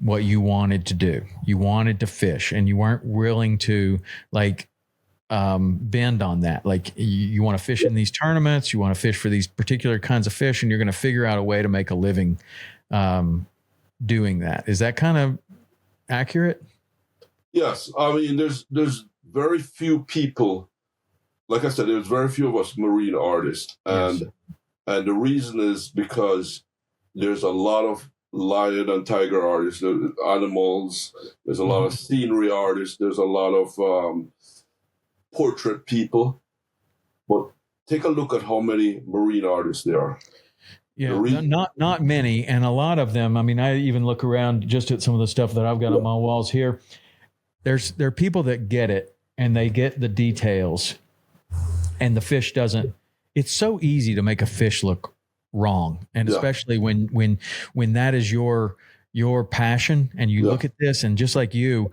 what you wanted to do. You wanted to fish, and you weren't willing to bend on that. Like you want to fish in these tournaments, you want to fish for these particular kinds of fish, and you're going to figure out a way to make a living doing that. Is that kind of accurate? Yes. I mean, there's very few people, like I said, there's very few of us marine artists. And the reason is because there's a lot of lion and tiger artists, there's animals, there's a lot of scenery artists, there's a lot of portrait people. But take a look at how many marine artists there are. Yeah, not many. And a lot of them, I mean, I even look around just at some of the stuff that I've got on my walls here. There are people that get it, and they get the details, and the fish doesn't. It's so easy to make a fish look wrong, and especially when that is your passion, and you look at this, and just like you,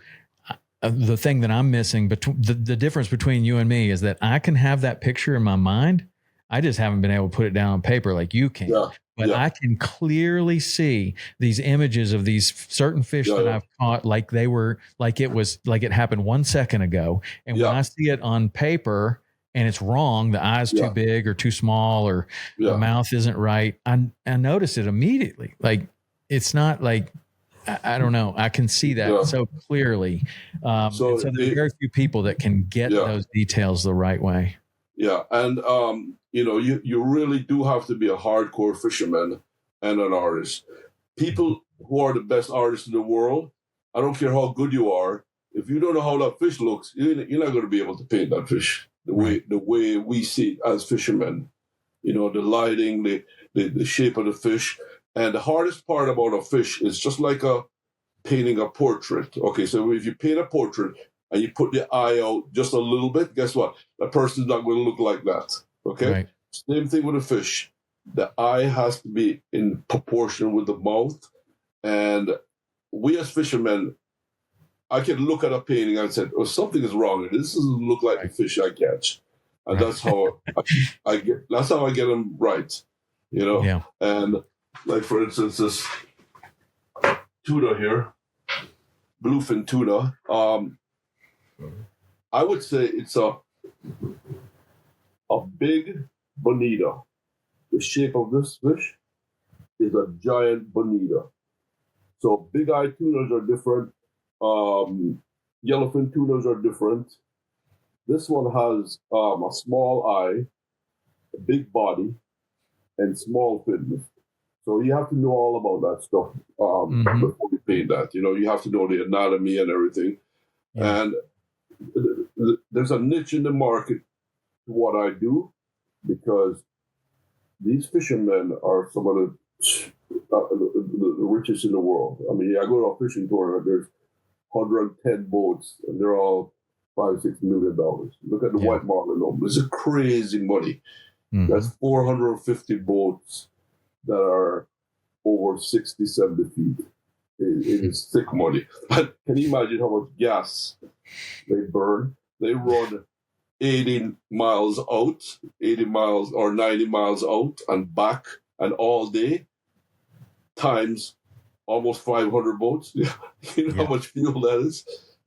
the thing that I'm missing between the difference between you and me is that I can have that picture in my mind. I just haven't been able to put it down on paper like you can. But I can clearly see these images of these certain fish that I've caught like it happened 1 second ago. And when I see it on paper and it's wrong, the eye's too big or too small, or the mouth isn't right, I notice it immediately. Like, it's not like, I don't know. I can see that so clearly. So there's very few people that can get those details the right way. Yeah. And, you really do have to be a hardcore fisherman and an artist. People who are the best artists in the world, I don't care how good you are, if you don't know how that fish looks, you're not going to be able to paint that fish the way we see it as fishermen. The lighting, the shape of the fish. And the hardest part about a fish is just like painting a portrait. Okay, so if you paint a portrait and you put the eye out just a little bit, guess what? That person's not going to look like that. Okay? Right. Same thing with a fish. The eye has to be in proportion with the mouth. And we as fishermen, I can look at a painting and say, oh, something is wrong. This doesn't look like the fish I catch. And that's how I get them right. Yeah. And like, for instance, this tuna here, bluefin tuna, I would say it's a big bonita. The shape of this fish is a giant bonita. So big-eyed tunas are different. Yellowfin tunas are different. This one has a small eye, a big body, and small fins. So you have to know all about that stuff before you paint that. You have to know the anatomy and everything. Yeah. And there's a niche in the market to what I do, because these fishermen are some of the richest in the world. I mean, I go to a fishing tournament, there's 110 boats, and they're all $5-6 million. Look at the white marlin. This is crazy money. That's 450 boats that are over 60, 70 feet. It is thick money. But can you imagine how much gas they burn? They run 80 miles out, 80 miles or 90 miles out and back, and all day, times almost 500 boats. You know how much fuel that is?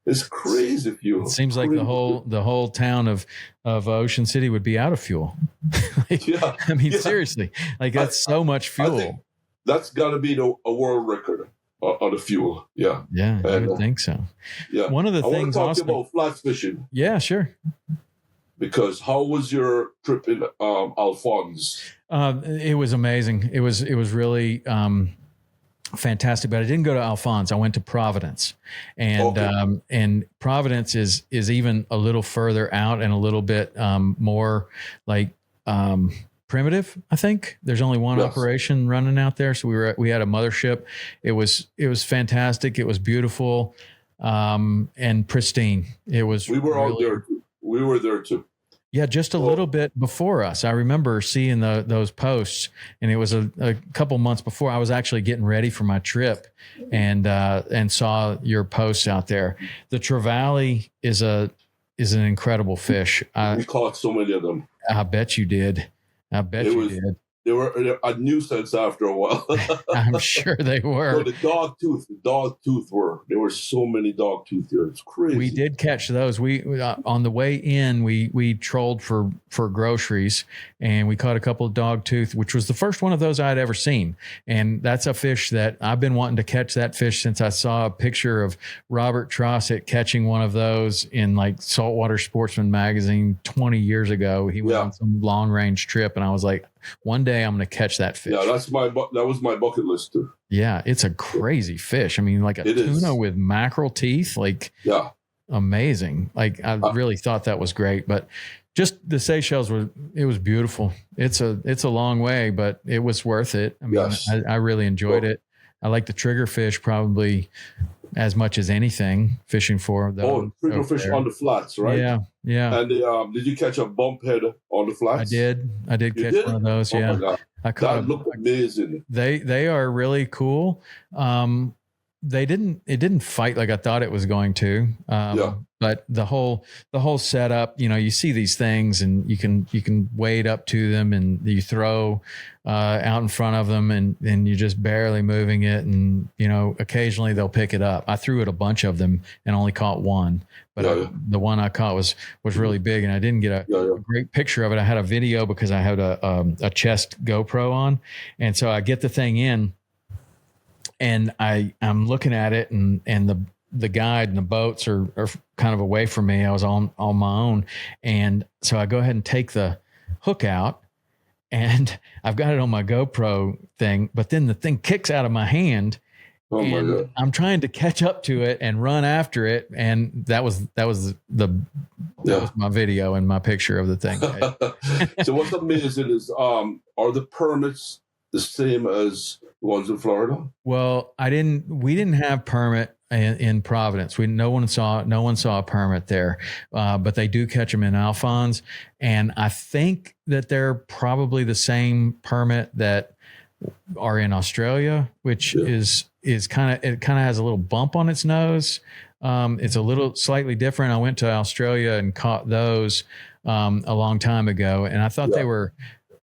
It's crazy fuel. It seems like the whole town of Ocean City would be out of fuel. I mean, seriously, like that's so much fuel. That's got to be a world record on the fuel. Yeah, I would think so. Yeah, one of the things I want to talk about flat fishing. Yeah, sure. Because how was your trip in Alphonse? It was amazing. It was really fantastic. But I didn't go to Alphonse. I went to Providence, and Providence is even a little further out and a little bit more like primitive. I think there's only one operation running out there, so we had a mothership. It was fantastic. It was beautiful and pristine. It was. We were out there. We were there too. Yeah, just a little bit before us. I remember seeing those posts, and it was a couple months before. I was actually getting ready for my trip, and saw your posts out there. The trevally is an incredible fish. We caught so many of them. I bet you did. I bet you did. They were a nuisance after a while. I'm sure they were. So the dog tooth there were so many dog tooth there. It's crazy. We did catch those. We on the way in, we trolled for groceries, and we caught a couple of dog tooth, which was the first one of those I'd ever seen. And that's a fish that I've been wanting to catch that fish since I saw a picture of Robert Trossett catching one of those in like Saltwater Sportsman magazine 20 years ago. He went on some long range trip, and I was like, one day I'm going to catch that fish. Yeah, that was my bucket list too. Yeah, it's a crazy fish. I mean, like a tuna with mackerel teeth, like amazing. Like I really thought that was great, but just the Seychelles it was beautiful. It's a long way, but it was worth it. I mean, I really enjoyed it. I like the triggerfish probably as much as anything fishing for those. Triggerfish on the flats, right? Yeah. And did you catch a bumphead on the flats? I did catch one of those. Oh yeah. My God. That looked amazing. They are really cool. It didn't fight like I thought it was going to. But the whole setup, you see these things and you can wade up to them and you throw out in front of them and you're just barely moving it. And, occasionally they'll pick it up. I threw it a bunch of them and only caught one, but the one I caught was really big, and I didn't get a great picture of it. I had a video because I had a chest GoPro on. And so I get the thing in, and I'm looking at it, and the guide and the boats are kind of away from me. I was on my own. And so I go ahead and take the hook out, and I've got it on my GoPro thing, but then the thing kicks out of my hand. Oh my God. I'm trying to catch up to it and run after it. And that was my video and my picture of the thing. So what's amazing is, are the permits the same as the ones in Florida? Well, we didn't have permit in Providence. No one saw a permit there, but they do catch them in Alphonse. And I think that they're probably the same permit that are in Australia, which is kind of has a little bump on its nose. It's a little slightly different. I went to Australia and caught those a long time ago, and I thought they were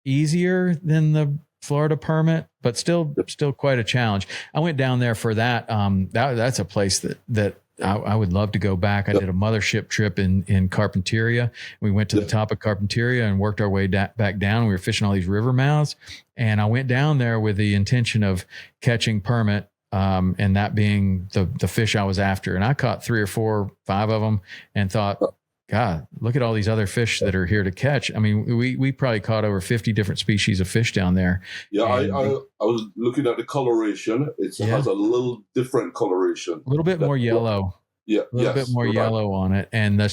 easier than the Florida permit, but still quite a challenge. I went down there for that. That's a place that I would love to go back. I did a mothership trip in Carpinteria. We went to the top of Carpinteria and worked our way back down. We were fishing all these river mouths, and I went down there with the intention of catching permit, and that being the fish I was after. And I caught 3 or 4, 5 of them, and thought, God, look at all these other fish that are here to catch. I mean, we probably caught over 50 different species of fish down there. Yeah, I was looking at the coloration. It has a little different coloration. A little bit more yellow. Yeah, a little bit more yellow on it. And the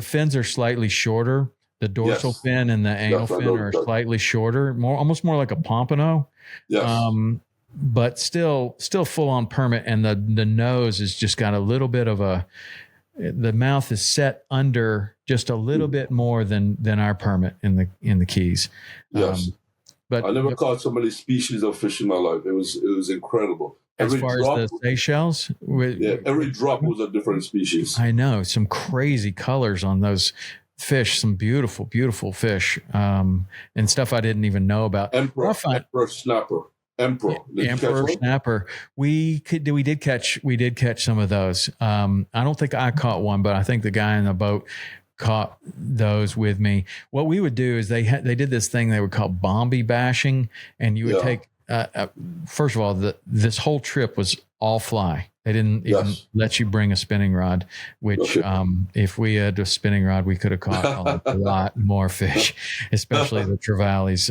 fins are slightly shorter. The dorsal fin and the angle fin are slightly shorter, almost more like a pompano. Yes. But still full on permit. And the nose has just got a little bit of the mouth is set under just a little bit more than our permit in the Keys. Yes. But I never caught so many species of fish in my life. It was incredible. As far as the Seychelles, every drop was a different species. I know, some crazy colors on those fish, some beautiful, beautiful fish, and stuff I didn't even know about. Emperor snapper. Emperor snapper. We did catch some of those. I don't think I caught one, but I think the guy in the boat caught those with me. What we would do is they did this thing they would call bomby bashing, and you would take. First of all, this whole trip was all fly. They didn't even let you bring a spinning rod, which if we had a spinning rod, we could have caught a lot more fish, especially the trevallies.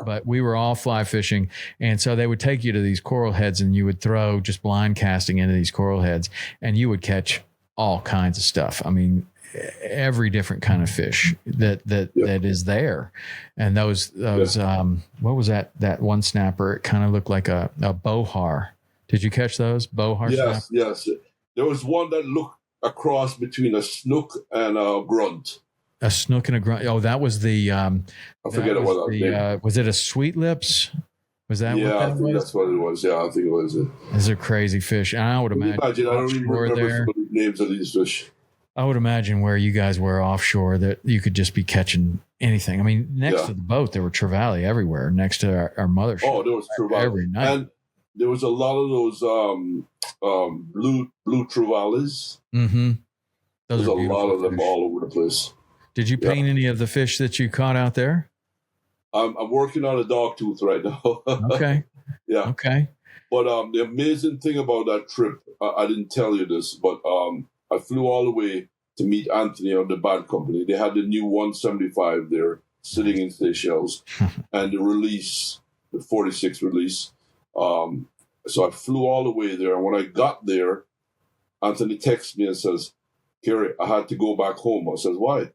But we were all fly fishing. And so they would take you to these coral heads and you would throw just blind casting into these coral heads and you would catch all kinds of stuff. I mean, every different kind of fish that is there. And those what was that one snapper? It kind of looked like a bohar. Did you catch those bohar? Yes. There was one that looked a cross between a snook and a grunt. A snook and a grunt. Oh, that was the I forget what that was. Was it a sweet lips? Was that? Yeah, what that I think that's what it was. Yeah, I think it was. These are crazy fish. And I would imagine I don't even remember some of the names of these fish. I would imagine where you guys were offshore that you could just be catching anything. I mean, next to the boat, there were trevally everywhere. Next to our mothership. Oh, there was trevally every night. And there was a lot of those blue trevallies. Mm-hmm. There's a lot of them all over the place. Did you paint any of the fish that you caught out there? I'm working on a dogtooth right now. Okay. Yeah. Okay. But the amazing thing about that trip, I didn't tell you this, but I flew all the way to meet Anthony on the bad company. They had the new 175 there sitting in Seychelles and the 46 release. So I flew all the way there. And when I got there, Anthony texts me and says, Carey, I had to go back home. I says, why?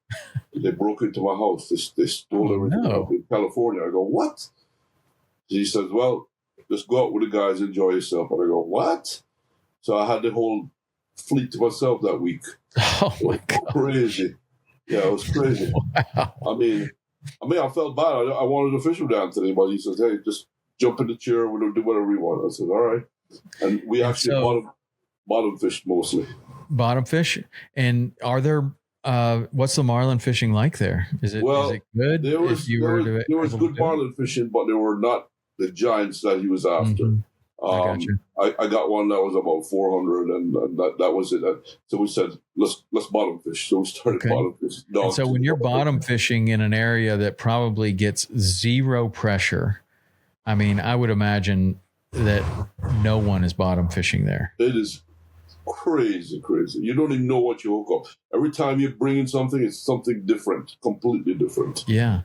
They broke into my house. They stole everything out in California. I go, what? He says, well, just go out with the guys, enjoy yourself. And I go, what? So I had the whole fleet to myself that week. Oh my God. Crazy. Yeah, it was crazy. Wow. I mean, I felt bad. I wanted to fish with Anthony, but he says, hey, just jump in the chair. We'll do whatever we want. I said, all right. And we actually bottom fished mostly. Bottom fish? And are there, what's the marlin fishing like there? Is it good? There was good marlin fishing, but they were not the giants that he was after. Mm-hmm. I got one that was about 400, and that was it. So we said, let's bottom fish. So we started bottom fishing. And so when you're bottom fishing in an area that probably gets zero pressure, I mean, I would imagine that no one is bottom fishing there. It is crazy. You don't even know what you hook up. Every time you bring in something, it's something different, completely different. Yeah.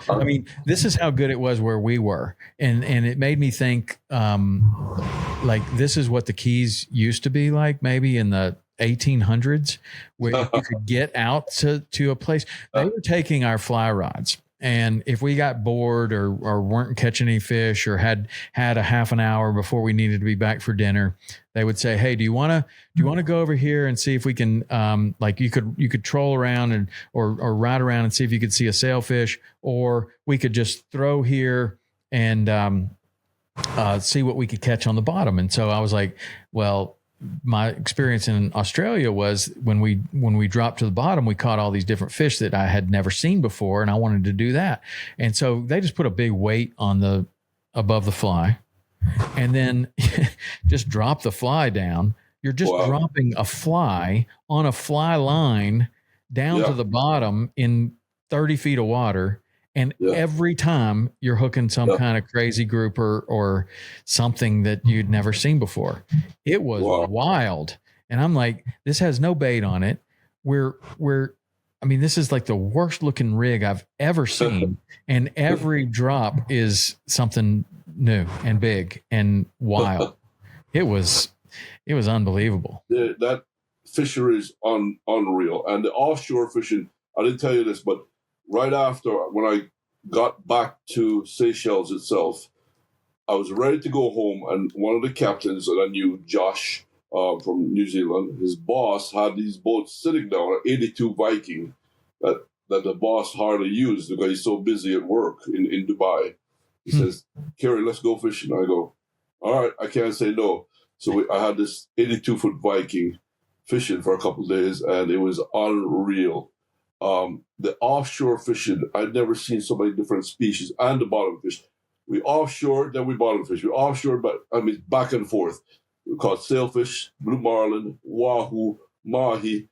I mean, this is how good it was where we were. And it made me think, like, this is what the Keys used to be like, maybe in the 1800s, where you could get out to a place. They were taking our fly rods. And if we got bored or weren't catching any fish or had a half an hour before we needed to be back for dinner, they would say, "Hey, do you want to go over here and see if we can like you could troll around or ride around and see if you could see a sailfish, or we could just throw here and see what we could catch on the bottom." And so I was like, well, my experience in Australia was when we dropped to the bottom, we caught all these different fish that I had never seen before, and I wanted to do that. And so they just put a big weight on above the fly, and then just drop the fly down. You're just dropping a fly on a fly line down to the bottom in 30 feet of water. And every time you're hooking some kind of crazy grouper or something that you'd never seen before. It was wild. And I'm like, this has no bait on it. This is like the worst looking rig I've ever seen. And every drop is something new and big and wild. It was unbelievable. That fishery is unreal. And the offshore fishing, I didn't tell you this, but right after, when I got back to Seychelles itself, I was ready to go home, and one of the captains that I knew, Josh, from New Zealand. His boss had these boats sitting down, an 82 Viking that the boss hardly used because he's so busy at work in Dubai. He says, Carey, let's go fishing. I go, all right, I can't say no. So I had this 82-foot Viking fishing for a couple of days, and it was unreal. The offshore fishing, I'd never seen so many different species, and the bottom fish. We offshore, then we bottom fish. We offshore, but back and forth. We caught sailfish, blue marlin, wahoo, mahi,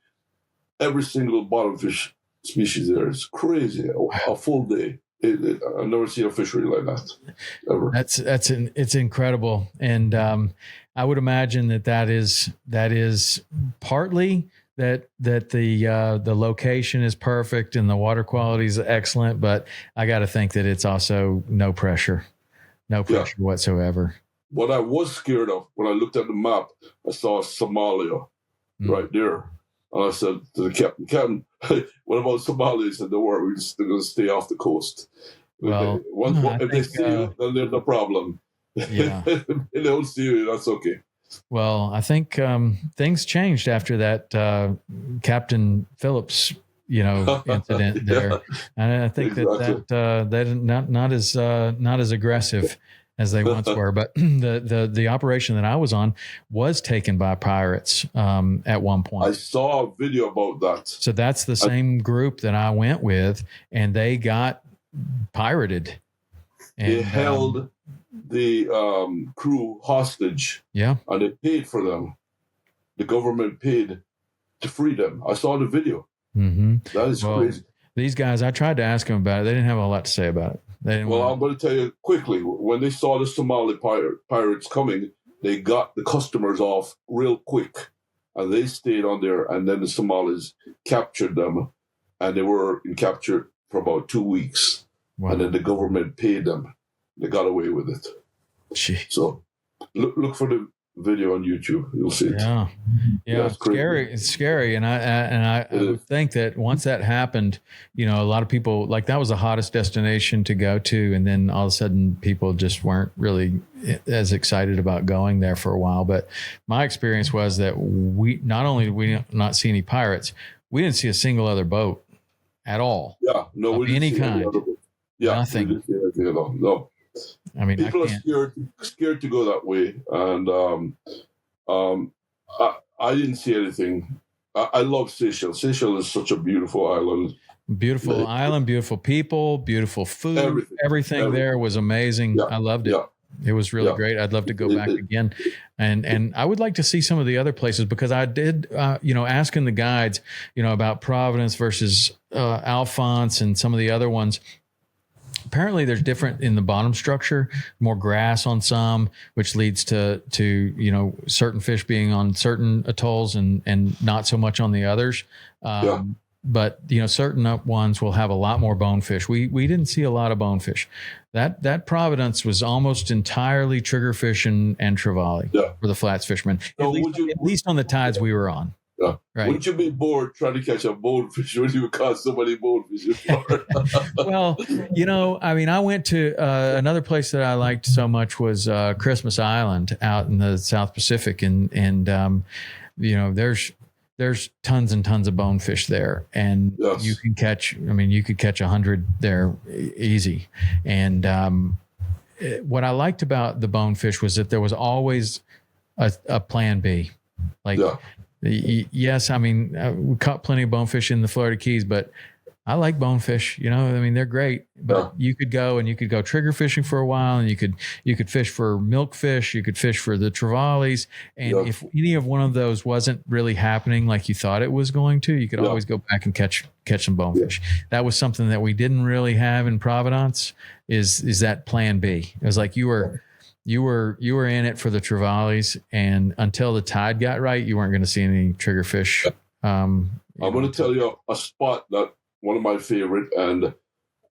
every single bottom fish species there. It's crazy. A full day. I've never seen a fishery like that ever. It's incredible, and I would imagine that is partly that the location is perfect and the water quality is excellent, but I got to think that it's also no pressure whatsoever. What I was scared of when I looked at the map, I saw Somalia right there. And I said to the captain, what about Somalia? He said, don't worry, we're just going to stay off the coast. Well, if they see you, then there's no problem. Yeah. If they don't see you, that's okay. Well, I think things changed after that Captain Phillips, incident there, and I think exactly. that not as aggressive as they once were. But the operation that I was on was taken by pirates at one point. I saw a video about that. So that's the same group that I went with, and they got pirated. And, they held the crew hostage. Yeah. And they paid for them. The government paid to free them. I saw the video. Mm-hmm. That is crazy. These guys, I tried to ask them about it. They didn't have a lot to say about it. I'm going to tell you quickly. When they saw the Somali pirates coming, they got the customers off real quick. And they stayed on there. And then the Somalis captured them. And they were in capture for about 2 weeks. Wow. And then the government paid them. They got away with it. Jeez. So look for the video on YouTube. You'll see it. Yeah, it's scary. It's scary, and I would think that once that happened, a lot of people, like, that was the hottest destination to go to, and then all of a sudden people just weren't really as excited about going there for a while. But my experience was that we not only did we not see any pirates, we didn't see a single other boat at all. Yeah, no, of any kind. Yeah, nothing. We didn't see anything at all. No. I mean, people are scared to go that way, and I didn't see anything. I love Seychelles. Seychelles is such a beautiful island. Beautiful island, beautiful people, beautiful food. Everything there was amazing. Yeah. I loved it. Yeah. It was really great. I'd love to go back again, and I would like to see some of the other places, because I did, asking the guides, about Providence versus Alphonse and some of the other ones. Apparently there's different in the bottom structure, more grass on some, which leads to certain fish being on certain atolls and not so much on the others. But certain certain ones will have a lot more bonefish. We didn't see a lot of bonefish. That Providence was almost entirely triggerfish and trevally for the flats fishermen, so at least on the tides we were on. Yeah. Right. Wouldn't you be bored trying to catch a bonefish when you caught so many bonefish in Florida? Well, I went to another place that I liked so much was Christmas Island out in the South Pacific, and there's tons and tons of bonefish there, and you can catch. You could catch 100 there easy. And what I liked about the bonefish was that there was always a plan B, Yes, we caught plenty of bonefish in the Florida Keys, but I like bonefish. They're great. But you could go trigger fishing for a while, and you could fish for milkfish, you could fish for the trevallies, and if any of one of those wasn't really happening like you thought it was going to, you could always go back and catch some bonefish. That was something that we didn't really have in Providence. Is that plan B? It was like you were in it for the trevallies, and until the tide got right, you weren't going to see any triggerfish. I'm going to tell you a spot that one of my favorite. And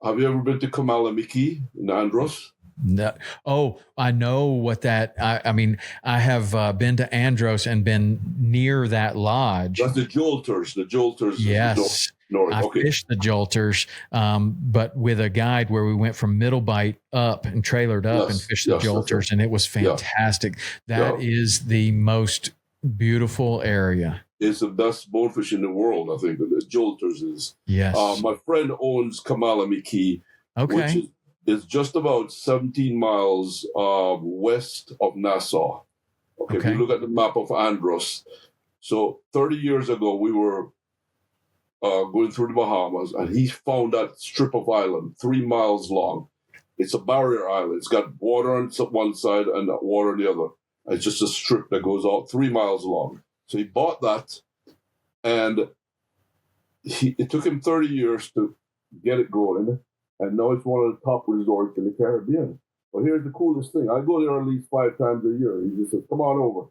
have you ever been to Kamalamiki in Andros? No. Oh, I know what that. I have been to Andros and been near that lodge. That's the Jolters. The Jolters. Yes. I fished the Jolters, but with a guide where we went from Middle Bight up and trailered up and fished the Jolters, and it was fantastic. That is the most Beautiful area. It's the best bonefish in the world, I think. The Jolters is. Yes. My friend owns Kamalami Key, which is just about 17 miles west of Nassau. Okay, if you look at the map of Andros. So 30 years ago, we were going through the Bahamas, and he found that strip of island 3 miles long. It's a barrier island. It's got water on one side and water on the other. It's just a strip that goes out 3 miles long. So he bought that, and it took him 30 years to get it going, and now it's one of the top resorts in the Caribbean. But here's the coolest thing. I go there at least 5 times a year. He just says, come on over.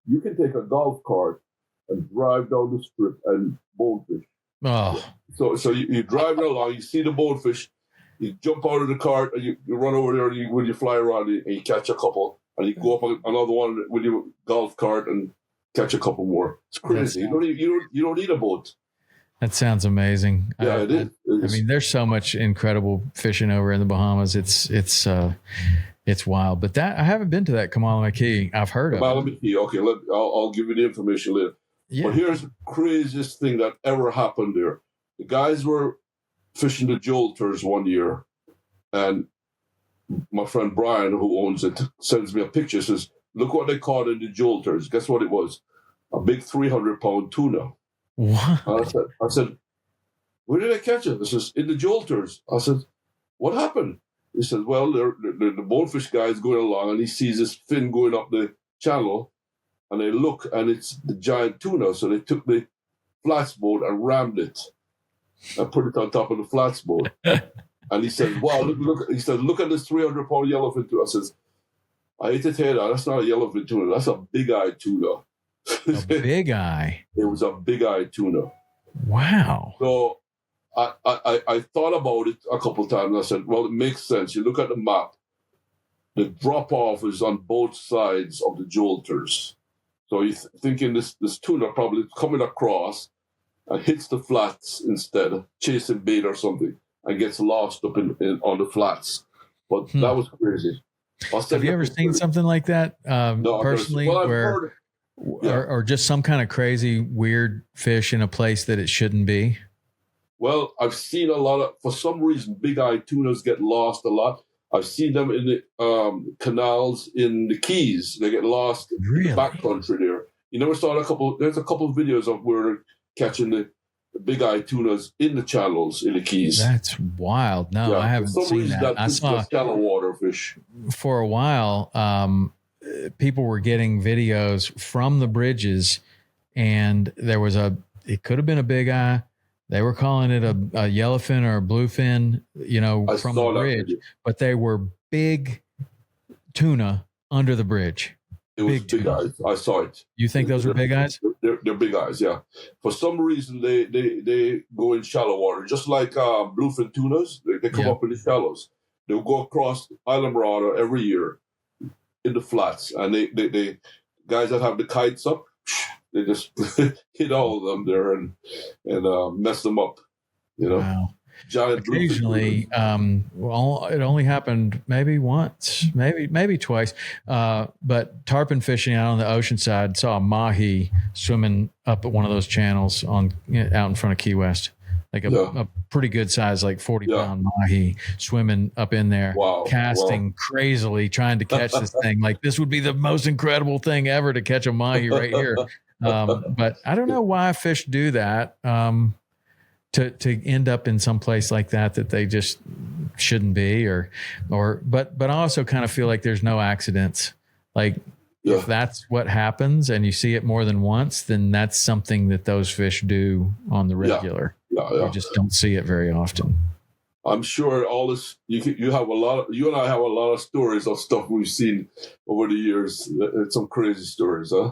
You can take a golf cart and drive down the strip and bonefish. Oh. So you drive along, you see the bonefish, you jump out of the cart, and you run over there, and when you fly around, and you catch a couple, and you go up another one with your golf cart and catch a couple more. It's crazy. You don't need a boat. That sounds amazing. Yeah, it is. I mean, there's so much incredible fishing over in the Bahamas. It's wild. But I haven't been to that Kamalami Key. I've heard of it. Kamalami Key. Okay, I'll give you the information later. Yeah. But here's the craziest thing that ever happened there. The guys were fishing the Jolters one year, and my friend Brian, who owns it, sends me a picture, says, look what they caught in the Jolters. Guess what it was? A big 300-pound tuna. What? I said, where did I catch it? He says, in the Jolters. I said, what happened? He said, well, the bonefish guy is going along, and he sees this fin going up the channel, and they look, and it's the giant tuna. So they took the flats boat and rammed it and put it on top of the flats boat. And he said, wow, look. He said, look at this 300-pound yellowfin tuna. I says, I hate to tell you that. That's not a yellowfin tuna. That's a big-eyed tuna. A big eye? It was a big-eyed tuna. Wow. So I thought about it a couple of times. I said, well, it makes sense. You look at the map. The drop-off is on both sides of the Jolters. So you're thinking this tuna probably coming across and hits the flats instead, chasing bait or something, and gets lost up on the flats. But that was crazy. Have you ever seen something like that personally? Well, or just some kind of crazy, weird fish in a place that it shouldn't be? Well, I've seen a lot of, for some reason, big-eyed tunas get lost a lot. I've seen them in the canals in the Keys. They get lost in the backcountry there. You never saw there's a couple of videos of where they're catching the big-eyed tunas in the channels in the Keys. That's wild. No, yeah, I haven't seen that. I saw shallow water fish. For a while, people were getting videos from the bridges, and there was it could have been a big eye. They were calling it a yellowfin or a bluefin, from the bridge, but they were big tuna under the bridge. It was big eyes. I saw it. You think those were big eyes? They're big eyes, yeah. For some reason, they go in shallow water, just like bluefin tunas. They come up in the shallows. They'll go across Island Marauder every year in the flats, and they guys that have the kites up, they just hit all of them there and mess them up. Wow. Giant. Occasionally, it only happened maybe once, maybe twice. But tarpon fishing out on the ocean side, saw a mahi swimming up at one of those channels out in front of Key West, like a pretty good size, like 40-pound mahi swimming up in there, casting crazily, trying to catch this thing. Like, this would be the most incredible thing ever to catch a mahi right here. But I don't know why fish do that. To end up in some place like that they just shouldn't be, but I also kind of feel like there's no accidents. Like, if that's what happens and you see it more than once, then that's something that those fish do on the regular. You just don't see it very often. I'm sure all this, you have you and I have a lot of stories of stuff we've seen over the years. It's some crazy stories, huh?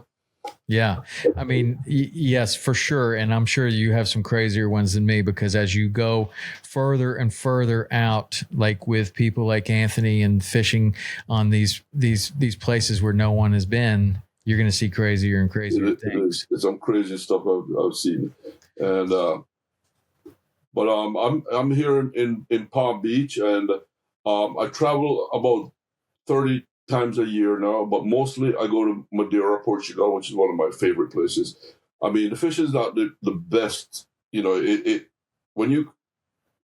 Yeah. I mean, yes, for sure. And I'm sure you have some crazier ones than me, because as you go further and further out, like with people like Anthony and fishing on these places where no one has been, you're going to see crazier and crazier things. It's some crazy stuff I've seen. And, but I'm here in Palm Beach, and I travel about times a year now, but mostly I go to Madeira, Portugal, which is one of my favorite places. I mean, the fish is not the best. You know, it when you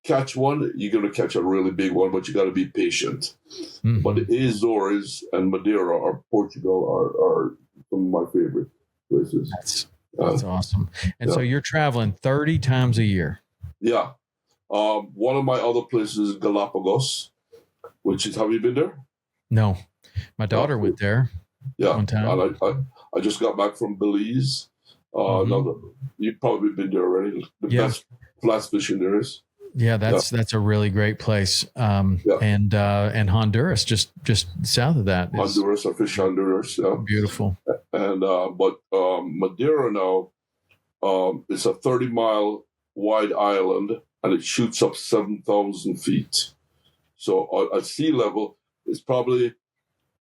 catch one, you're going to catch a really big one, but you got to be patient. Mm-hmm. But the Azores and Madeira or Portugal are some of my favorite places. That's awesome. And so you're traveling 30 times a year. Yeah. One of my other places is Galapagos, which is, have you been there? No. My daughter went there one time. And I just got back from Belize. You've probably been there already. The best flat fishing there is. Yeah, that's a really great place. And Honduras, just south of that. Honduras, I fish Honduras. Yeah. Beautiful. And but Madeira now, it's a 30-mile wide island, and it shoots up 7,000 feet. So at sea level, it's probably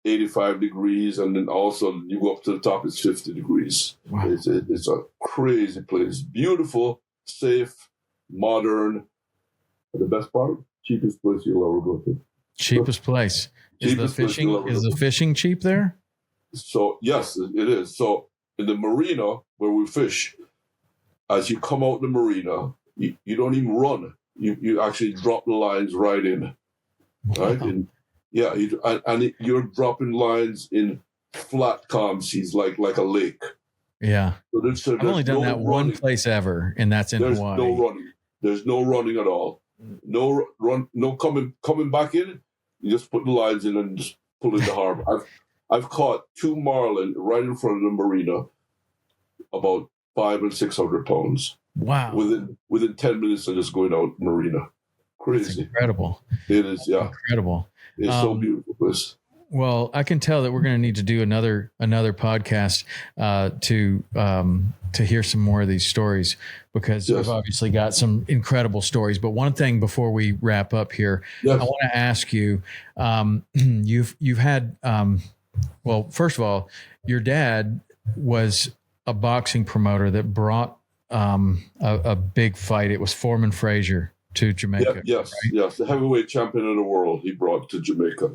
85 degrees, and then also you go up to the top, it's 50 degrees. Wow. It's a crazy place. Beautiful, safe, modern. The best part, cheapest place you'll ever go to. Cheapest place. Is the fishing cheap there? So yes, it is. So in the marina where we fish, as you come out the marina, you don't even run. You actually drop the lines right in. Right? And you're dropping lines in flat calm seas like a lake. Yeah. So I've only done that one place ever, and that's in Hawaii. There's no running. There's no running at all. No run. No coming back in. You just put the lines in and just pull in the harbor. I've caught 2 marlin right in front of the marina, about 500 and 600 pounds. Wow. Within 10 minutes of just going out marina. Crazy. That's incredible. It is, yeah. Incredible. It's so beautiful, place. Well, I can tell that we're going to need to do another podcast to hear some more of these stories, because we've obviously got some incredible stories. But one thing before we wrap up here, I want to ask you, you've had, well, first of all, your dad was a boxing promoter that brought a big fight. It was Foreman Frazier to Jamaica. Yes, the heavyweight champion of the world he brought to Jamaica.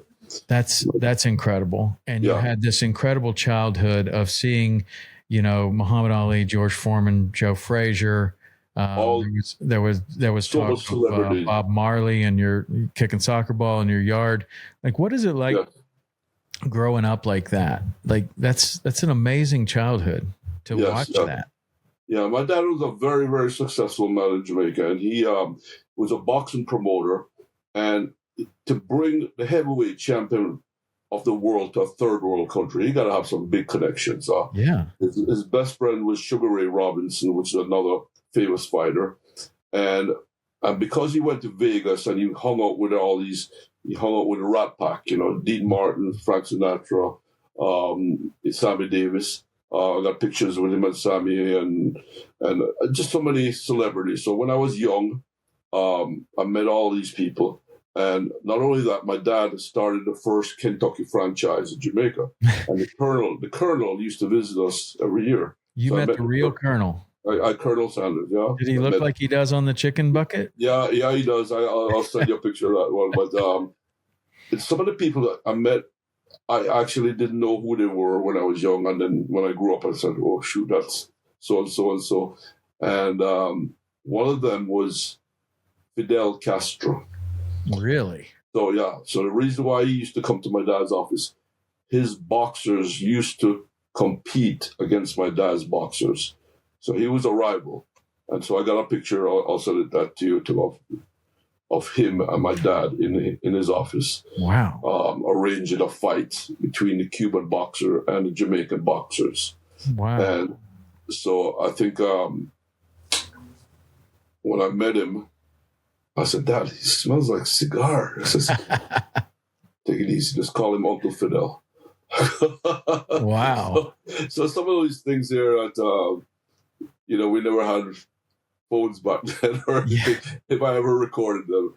That's incredible. And you had this incredible childhood of seeing, Muhammad Ali, George Foreman, Joe Frazier. There was talk of Bob Marley, and you're kicking soccer ball in your yard. Like, what is it like growing up like that? Like, that's an amazing childhood to watch that. Yeah, my dad was a very, very successful man in Jamaica, and he was a boxing promoter. And to bring the heavyweight champion of the world to a third world country, you got to have some big connections. His best friend was Sugar Ray Robinson, which is another famous fighter. And because he went to Vegas and he hung out with the Rat Pack, Dean Martin, Frank Sinatra, Sammy Davis. I got pictures with him and Sammy and just so many celebrities. So when I was young, I met all these people. And not only that, my dad started the first Kentucky franchise in Jamaica. And the Colonel used to visit us every year. You met the real Colonel. Colonel Sanders, yeah. Did he look like he does on the chicken bucket? Yeah, he does. I'll send you a picture of that one. But some of the people that I met, I actually didn't know who they were when I was young. And then when I grew up, I said, oh, shoot, that's so-and-so and so. And one of them was Fidel Castro. Really? So, yeah. So the reason why he used to come to my dad's office, his boxers used to compete against my dad's boxers. So he was a rival. And so I got a picture, I'll send that to you, of him and my dad in his office. Wow. Arranging a fight between the Cuban boxer and the Jamaican boxers. Wow. And so I think when I met him, I said, Dad, he smells like cigar. I said, take it easy. Just call him Uncle Fidel. Wow. So some of these things there that, we never had phones back then or if I ever recorded them.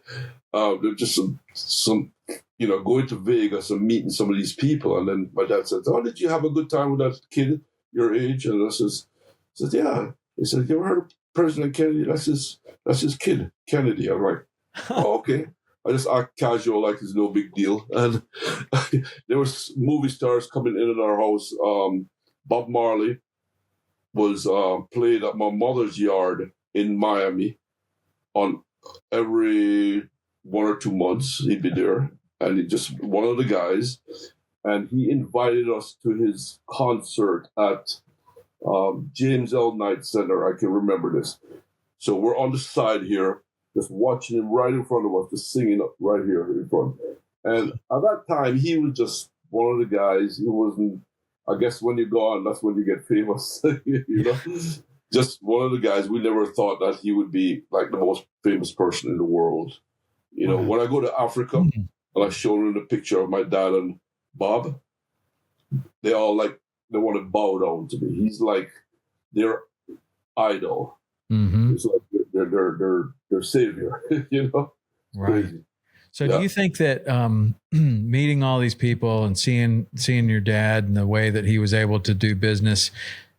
They're just some going to Vegas and meeting some of these people. And then my dad said, oh, did you have a good time with that kid your age? And I said, yeah. He said, you ever heard of President Kennedy? That's his kid, Kennedy. I'm like, oh, okay. I just act casual, like it's no big deal. And there was movie stars coming in at our house. Bob Marley was played at my mother's yard in Miami on every 1 or 2 months. He'd be there, and he just one of the guys, and he invited us to his concert at James L. Knight Center. I can remember this. So we're on the side here, just watching him right in front of us, just singing up right here in front. And at that time, he was just one of the guys. He wasn't. I guess when you go on, that's when you get famous. You know, just one of the guys. We never thought that he would be like the most famous person in the world. You know, when I go to Africa and I show them the picture of my dad and Bob, they all they want to bow down to me. He's like their idol. Mm-hmm. It's like their savior. You know, right. Crazy. So do you think that meeting all these people and seeing your dad and the way that he was able to do business,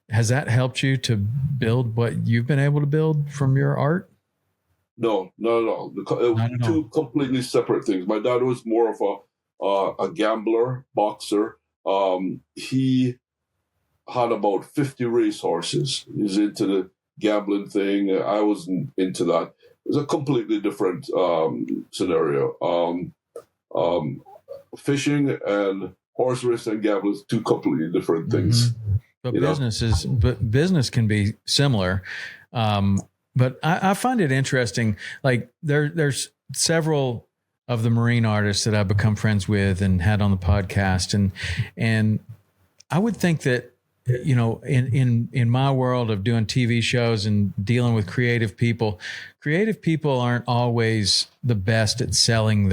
has that helped you to build what you've been able to build from your art? No, not at all. Two completely separate things. My dad was more of a gambler, boxer. He had about 50 racehorses. He was into the gambling thing. I wasn't into that. It was a completely different scenario. Fishing and horse racing and gambling is two completely different things. Mm-hmm. But business can be similar. But I find it interesting. Like there's several of the marine artists that I've become friends with and had on the podcast, and I would think that, you know, in my world of doing TV shows and dealing with creative people aren't always the best at selling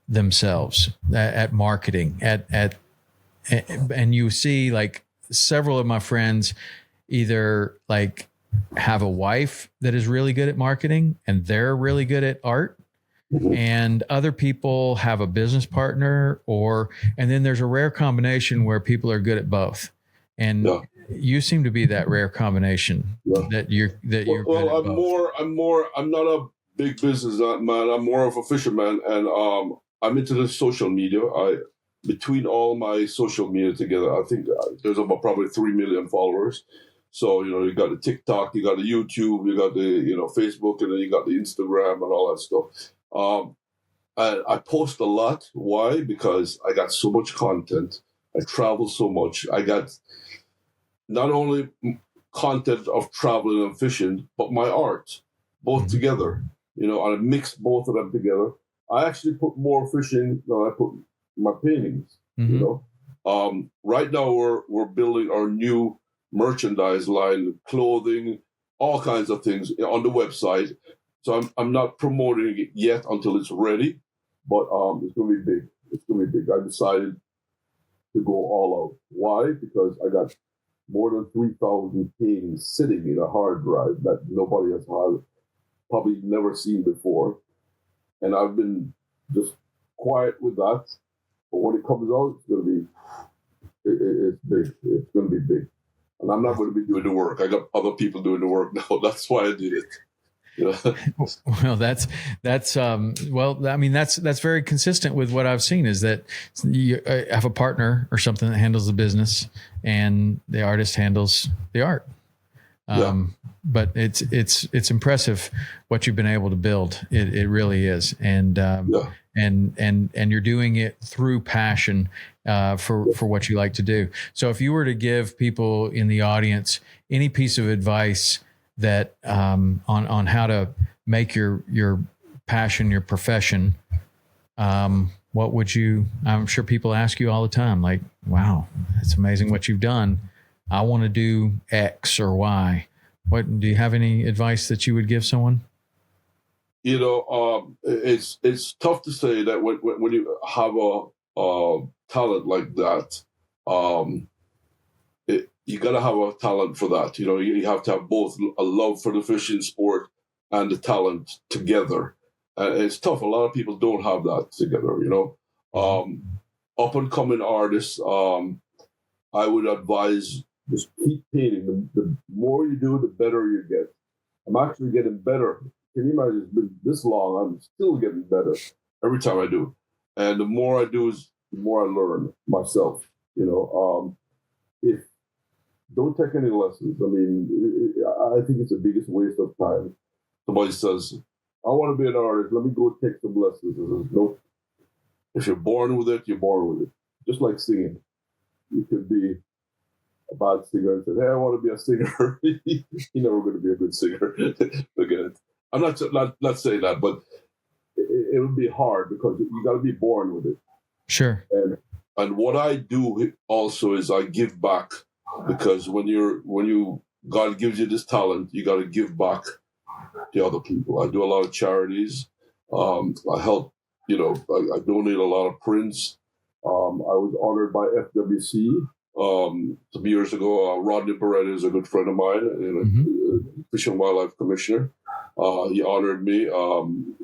themselves, at marketing, and you see like several of my friends either like have a wife that is really good at marketing and they're really good at art, and other people have a business partner, and then there's a rare combination where people are good at both. And you seem to be that rare combination that you're well, I'm not a big business man. I'm more of a fisherman, and I'm into the social media. Between all my social media together, I think there's about probably 3 million followers. So, you know, you got the TikTok, you got the YouTube, you got the, you know, Facebook, and then you got the Instagram and all that stuff. I post a lot. Why? Because I got so much content. I travel so much. I got not only content of traveling and fishing, but my art, both together. You know, and I mixed both of them together. I actually put more fishing than I put my paintings. You know, right now we're building our new merchandise line, clothing, all kinds of things on the website. So I'm not promoting it yet until it's ready, but it's gonna be big. It's gonna be big. I decided to go all out. Why? Because I got more than 3,000 paintings sitting in a hard drive that nobody has probably never seen before, and I've been just quiet with that. But when it comes out, it's gonna be it's big. It's gonna be big. And I'm not going to be doing the work. I got other people doing the work now. That's why I did it. You know? Well, that's well, I mean, that's very consistent with what I've seen, is that you have a partner or something that handles the business and the artist handles the art. But it's impressive what you've been able to build. It really is. And you're doing it through passion for what you like to do. So if you were to give people in the audience any piece of advice that on how to make your passion your profession, what would you? I'm sure people ask you all the time, like, "Wow, it's amazing what you've done. I want to do X or Y." What do you have any advice that you would give someone? You know, it's tough to say that when you have a talent like that, you got to have a talent for that. You know, you have to have both a love for the fishing sport and the talent together. And it's tough. A lot of people don't have that together. You know, up and coming artists, I would advise just keep painting. The more you do, the better you get. I'm actually getting better. Can you imagine? It's been this long. I'm still getting better. every time I do. And the more I do is the more I learn myself. If don't take any lessons. I mean, I think it's the biggest waste of time. Somebody says, I want to be an artist. Let me go take some lessons. No, if you're born with it, you're born with it. Just like singing. You could be a bad singer and say, hey, I want to be a singer. You're never going to be a good singer. Forget it. I'm not saying that, but it would be hard because you got to be born with it. Sure. And what I do also is I give back, because when God gives you this talent, you got to give back to other people. I do a lot of charities. I help. I donate a lot of prints. I was honored by FWC some years ago. Rodney Verde is a good friend of mine, Fish and Wildlife Commissioner. He honored me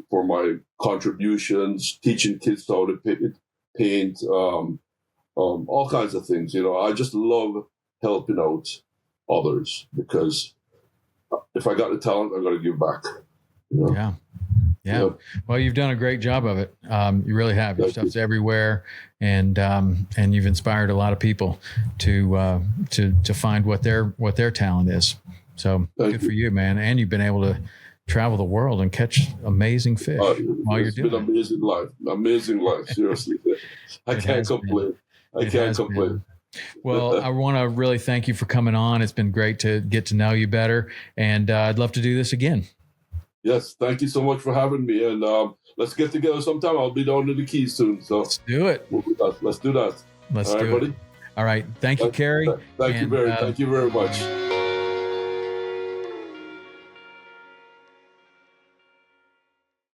for my contributions, teaching kids how to paint, all kinds of things. I just love helping out others, because if I got the talent, I got to give back. Yeah. Well, you've done a great job of it. You really have. Your stuff's everywhere, and you've inspired a lot of people to find what their talent is. So good for you, man. And you've been able to travel the world and catch amazing fish while you're doing it. It's been amazing life. Seriously, I can't complain. I can't complain. Well, I want to really thank you for coming on. It's been great to get to know you better, and I'd love to do this again. Yes, thank you so much for having me, and let's get together sometime. I'll be down to the Keys soon, so let's do it. Let's do that. Let's do it. All right. Thank you, Carey. Thank you very much.